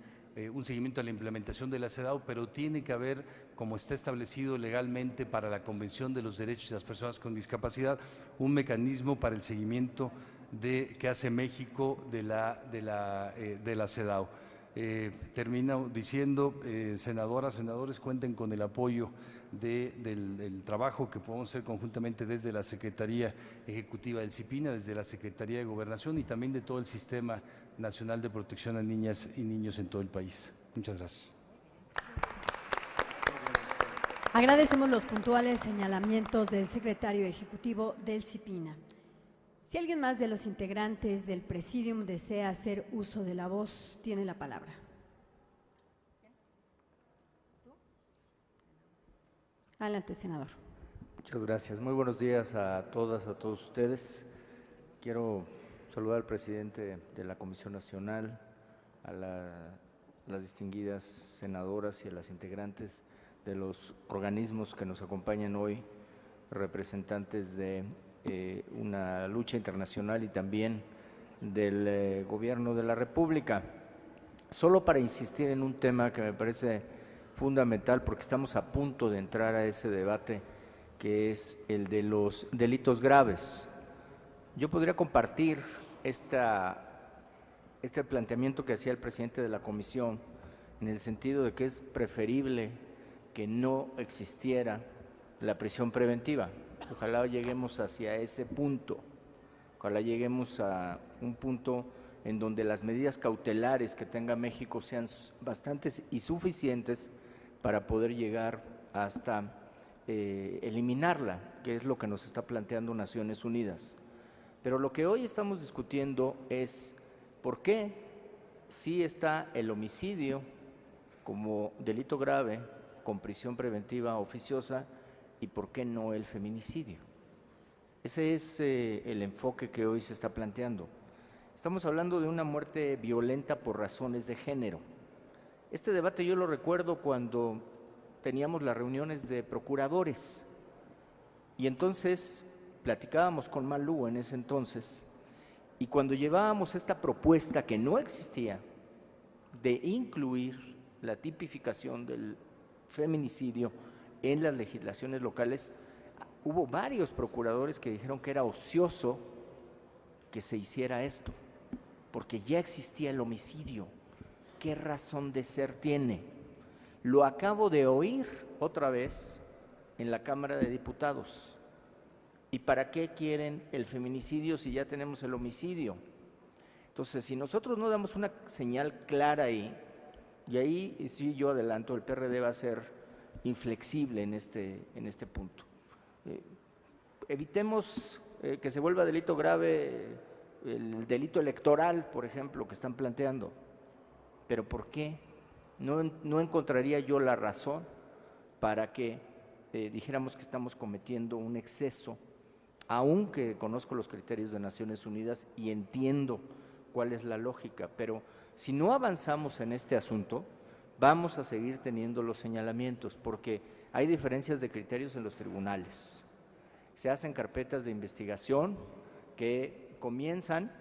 seguimiento a la implementación de la CEDAW, pero tiene que haber, como está establecido legalmente para la Convención de los Derechos de las Personas con Discapacidad, un mecanismo para el seguimiento que hace México de la CEDAW. Termino diciendo, senadoras, senadores, cuenten con el apoyo del trabajo que podemos hacer conjuntamente desde la Secretaría Ejecutiva del CIPINA, desde la Secretaría de Gobernación y también de todo el Sistema Nacional de Protección a Niñas y Niños en todo el país. Muchas gracias. Agradecemos los puntuales señalamientos del secretario ejecutivo del CIPINA. Si alguien más de los integrantes del Presidium desea hacer uso de la voz, tiene la palabra. Adelante, senador. Muchas gracias. Muy buenos días a todas, a todos ustedes. Quiero saludar al presidente de la Comisión Nacional, a las distinguidas senadoras y a las integrantes de los organismos que nos acompañan hoy, representantes de una lucha internacional y también del Gobierno de la República. Solo para insistir en un tema que me parece fundamental, porque estamos a punto de entrar a ese debate, que es el de los delitos graves. Yo podría compartir este planteamiento que hacía el presidente de la Comisión, en el sentido de que es preferible que no existiera la prisión preventiva. Ojalá lleguemos hacia ese punto, ojalá lleguemos a un punto en donde las medidas cautelares que tenga México sean bastantes y suficientes para poder llegar hasta eliminarla, que es lo que nos está planteando Naciones Unidas. Pero lo que hoy estamos discutiendo es por qué sí está el homicidio como delito grave con prisión preventiva oficiosa y por qué no el feminicidio. Ese es el enfoque que hoy se está planteando. Estamos hablando de una muerte violenta por razones de género. Este debate yo lo recuerdo cuando teníamos las reuniones de procuradores y entonces platicábamos con Malú en ese entonces y cuando llevábamos esta propuesta que no existía de incluir la tipificación del feminicidio en las legislaciones locales, hubo varios procuradores que dijeron que era ocioso que se hiciera esto, porque ya existía el homicidio. ¿Qué razón de ser tiene? Lo acabo de oír otra vez en la Cámara de Diputados. ¿Y para qué quieren el feminicidio si ya tenemos el homicidio? Entonces, si nosotros no damos una señal clara ahí, y ahí sí yo adelanto, el PRD va a ser inflexible en este punto. Evitemos que se vuelva delito grave el delito electoral, por ejemplo, que están planteando. ¿Pero por qué? No encontraría yo la razón para que dijéramos que estamos cometiendo un exceso, aunque conozco los criterios de Naciones Unidas y entiendo cuál es la lógica, pero si no avanzamos en este asunto, vamos a seguir teniendo los señalamientos, porque hay diferencias de criterios en los tribunales. Se hacen carpetas de investigación que comienzan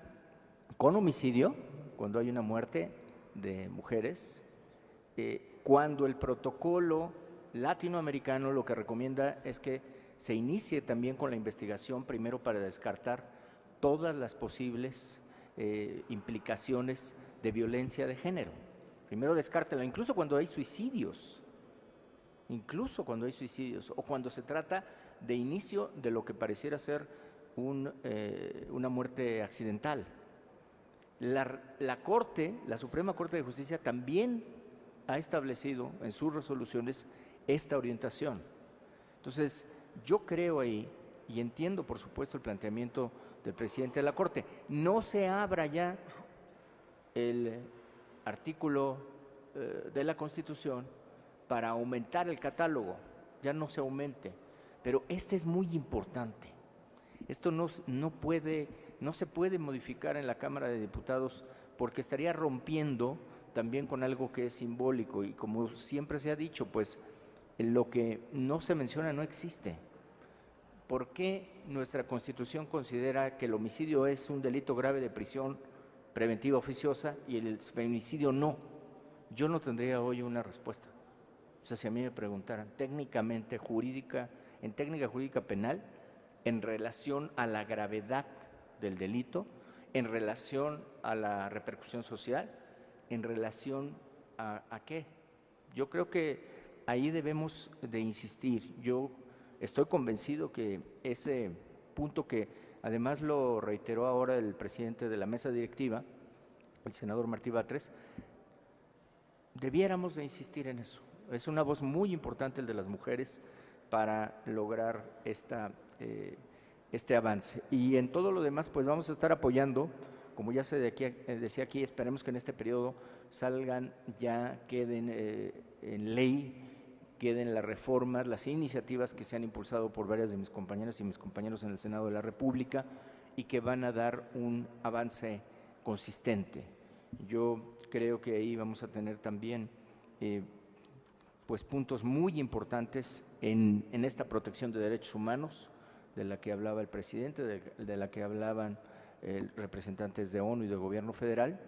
con homicidio, cuando hay una muerte de mujeres, cuando el protocolo latinoamericano lo que recomienda es que se inicie también con la investigación primero para descartar todas las posibles implicaciones de violencia de género. Primero descártela, incluso cuando hay suicidios, o cuando se trata de inicio de lo que pareciera ser una muerte accidental. La Corte, la Suprema Corte de Justicia también ha establecido en sus resoluciones esta orientación. Entonces, yo creo ahí, y entiendo por supuesto el planteamiento del presidente de la Corte, no se abra ya el artículo de la Constitución para aumentar el catálogo, ya no se aumente, pero este es muy importante. Esto no se puede modificar en la Cámara de Diputados porque estaría rompiendo también con algo que es simbólico y como siempre se ha dicho, pues lo que no se menciona no existe. ¿Por qué nuestra Constitución considera que el homicidio es un delito grave de prisión preventiva oficiosa y el feminicidio no? Yo no tendría hoy una respuesta. O sea, si a mí me preguntaran técnicamente jurídica, en técnica jurídica penal, en relación a la gravedad del delito, en relación a la repercusión social, en relación a qué. Yo creo que ahí debemos de insistir. Yo estoy convencido que ese punto que además lo reiteró ahora el presidente de la mesa directiva, el senador Martí Batres, debiéramos de insistir en eso. Es una voz muy importante el de las mujeres para lograr este avance. Y en todo lo demás, pues vamos a estar apoyando, como ya se decía aquí, esperemos que en este periodo salgan, ya queden en ley, queden las reformas, las iniciativas que se han impulsado por varias de mis compañeras y mis compañeros en el Senado de la República y que van a dar un avance consistente. Yo creo que ahí vamos a tener también pues puntos muy importantes en esta protección de derechos humanos, de la que hablaba el presidente, de la que hablaban representantes de ONU y del gobierno federal,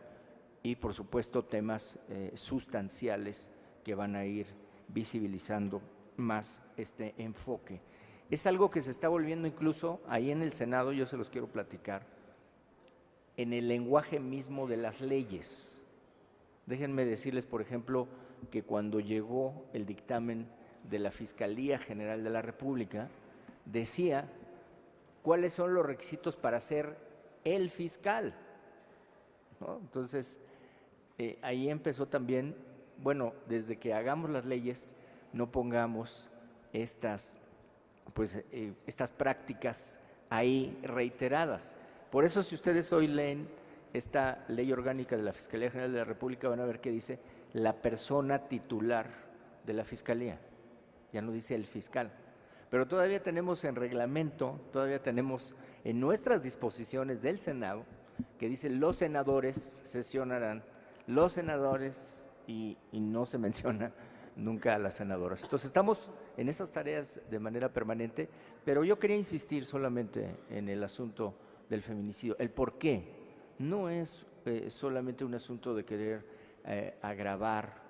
y por supuesto temas sustanciales que van a ir visibilizando más este enfoque. Es algo que se está volviendo incluso ahí en el Senado, yo se los quiero platicar, en el lenguaje mismo de las leyes. Déjenme decirles, por ejemplo, que cuando llegó el dictamen de la Fiscalía General de la República, decía cuáles son los requisitos para ser el fiscal, ¿no? Entonces, ahí empezó también, bueno, desde que hagamos las leyes, no pongamos estas prácticas ahí reiteradas. Por eso, si ustedes hoy leen esta ley orgánica de la Fiscalía General de la República, van a ver que dice la persona titular de la Fiscalía, ya no dice el fiscal. Pero todavía tenemos en reglamento, todavía tenemos en nuestras disposiciones del Senado, que dice los senadores sesionarán, los senadores, y no se menciona nunca a las senadoras. Entonces estamos en esas tareas de manera permanente, pero yo quería insistir solamente en el asunto del feminicidio, el por qué. No es solamente un asunto de querer agravar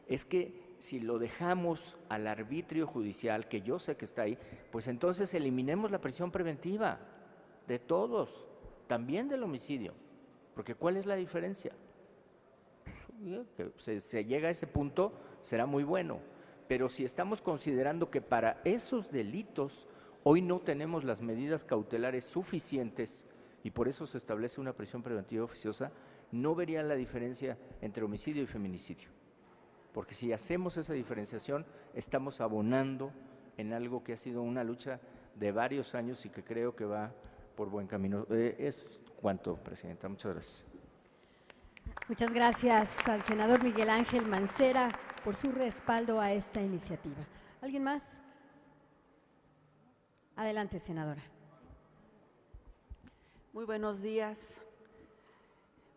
es que si lo dejamos al arbitrio judicial, que yo sé que está ahí, pues entonces eliminemos la prisión preventiva de todos, también del homicidio, porque ¿cuál es la diferencia? Que se llega a ese punto, será muy bueno, pero si estamos considerando que para esos delitos hoy no tenemos las medidas cautelares suficientes y por eso se establece una prisión preventiva oficiosa, no vería la diferencia entre homicidio y feminicidio. Porque si hacemos esa diferenciación, estamos abonando en algo que ha sido una lucha de varios años y que creo que va por buen camino. Es cuanto, Presidenta. Muchas gracias. Muchas gracias al senador Miguel Ángel Mancera por su respaldo a esta iniciativa. ¿Alguien más? Adelante, senadora. Muy buenos días.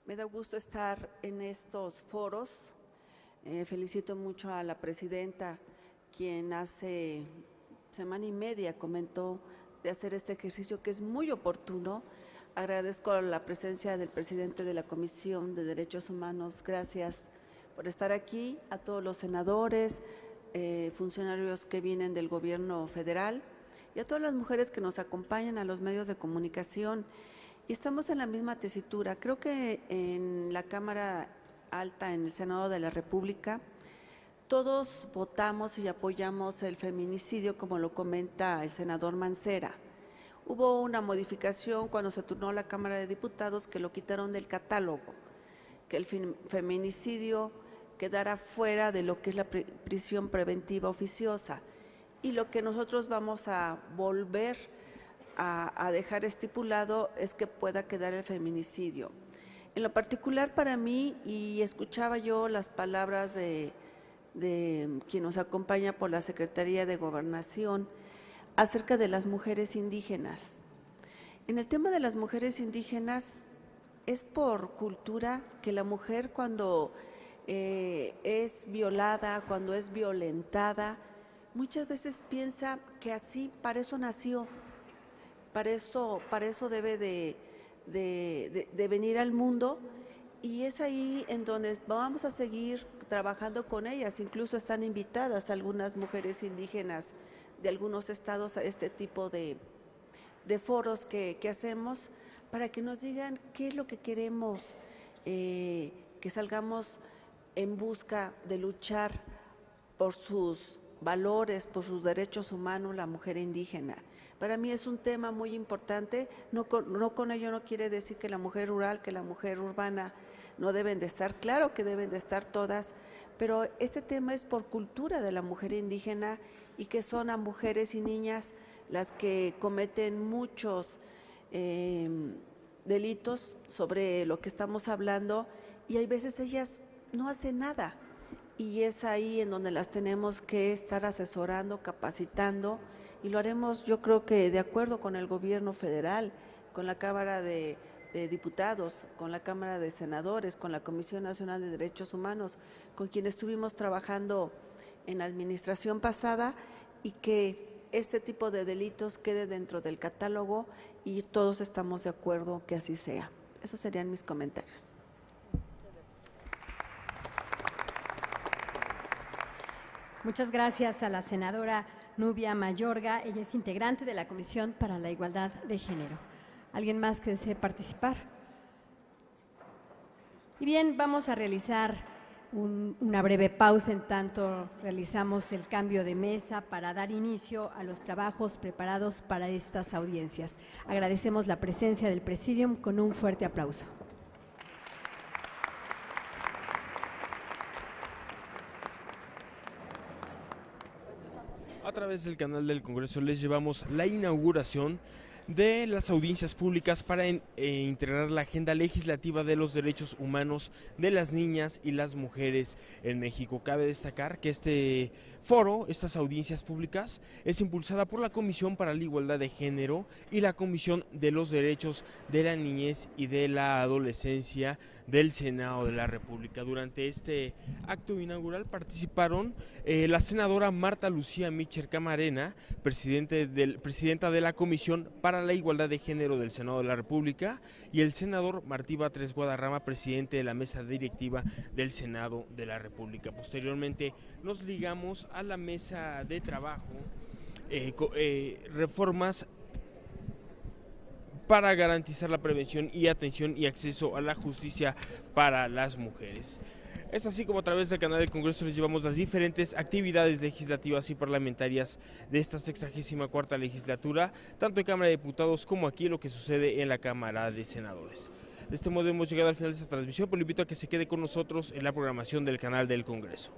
Me da gusto estar en estos foros. Felicito mucho a la presidenta, quien hace semana y media comentó de hacer este ejercicio que es muy oportuno. Agradezco la presencia del presidente de la Comisión de Derechos Humanos. Gracias por estar aquí, a todos los senadores, funcionarios que vienen del gobierno federal y a todas las mujeres que nos acompañan, a los medios de comunicación. Y estamos en la misma tesitura. Creo que en la Cámara Alta, en el Senado de la República, todos votamos y apoyamos el feminicidio, como lo comenta el senador Mancera. Hubo una modificación cuando se turnó la Cámara de Diputados que lo quitaron del catálogo, que el feminicidio quedara fuera de lo que es la prisión preventiva oficiosa. Y lo que nosotros vamos a volver a dejar estipulado es que pueda quedar el feminicidio. En lo particular para mí, y escuchaba yo las palabras de quien nos acompaña por la Secretaría de Gobernación, acerca de las mujeres indígenas. En el tema de las mujeres indígenas, es por cultura que la mujer cuando es violada, cuando es violentada, muchas veces piensa que así, para eso nació, para eso debe de venir al mundo, y es ahí en donde vamos a seguir trabajando con ellas. Incluso están invitadas algunas mujeres indígenas de algunos estados a este tipo de foros que hacemos para que nos digan qué es lo que queremos, que salgamos en busca de luchar por sus valores, por sus derechos humanos, la mujer indígena. Para mí es un tema muy importante, no con ello no quiere decir que la mujer rural, que la mujer urbana no deben de estar, claro que deben de estar todas, pero este tema es por cultura de la mujer indígena y que son a mujeres y niñas las que cometen muchos delitos sobre lo que estamos hablando, y hay veces ellas no hacen nada, y es ahí en donde las tenemos que estar asesorando, capacitando, y lo haremos yo creo que de acuerdo con el gobierno federal, con la Cámara de Diputados, con la Cámara de Senadores, con la Comisión Nacional de Derechos Humanos, con quienes estuvimos trabajando en la administración pasada, y que este tipo de delitos quede dentro del catálogo, y todos estamos de acuerdo que así sea. Esos serían mis comentarios. Muchas gracias a la senadora Nubia Mayorga. Ella es integrante de la Comisión para la Igualdad de Género. ¿Alguien más que desee participar? Y bien, vamos a realizar una breve pausa en tanto realizamos el cambio de mesa para dar inicio a los trabajos preparados para estas audiencias. Agradecemos la presencia del Presidium con un fuerte aplauso. A través del canal del Congreso les llevamos la inauguración de las audiencias públicas para integrar la agenda legislativa de los derechos humanos de las niñas y las mujeres en México. Cabe destacar que este foro, estas audiencias públicas, es impulsada por la Comisión para la Igualdad de Género y la Comisión de los Derechos de la Niñez y de la Adolescencia del Senado de la República. Durante este acto inaugural participaron la senadora Marta Lucía Mitchell Camarena, presidenta de la Comisión para la Igualdad de Género del Senado de la República, y el senador Martí Batres Guadarrama, presidente de la mesa directiva del Senado de la República. Posteriormente nos ligamos a la mesa de trabajo, reformas para garantizar la prevención y atención y acceso a la justicia para las mujeres. Es así como a través del canal del Congreso les llevamos las diferentes actividades legislativas y parlamentarias de esta 64ª legislatura, tanto en Cámara de Diputados como aquí lo que sucede en la Cámara de Senadores. De este modo hemos llegado al final de esta transmisión, pero lo invito a que se quede con nosotros en la programación del canal del Congreso.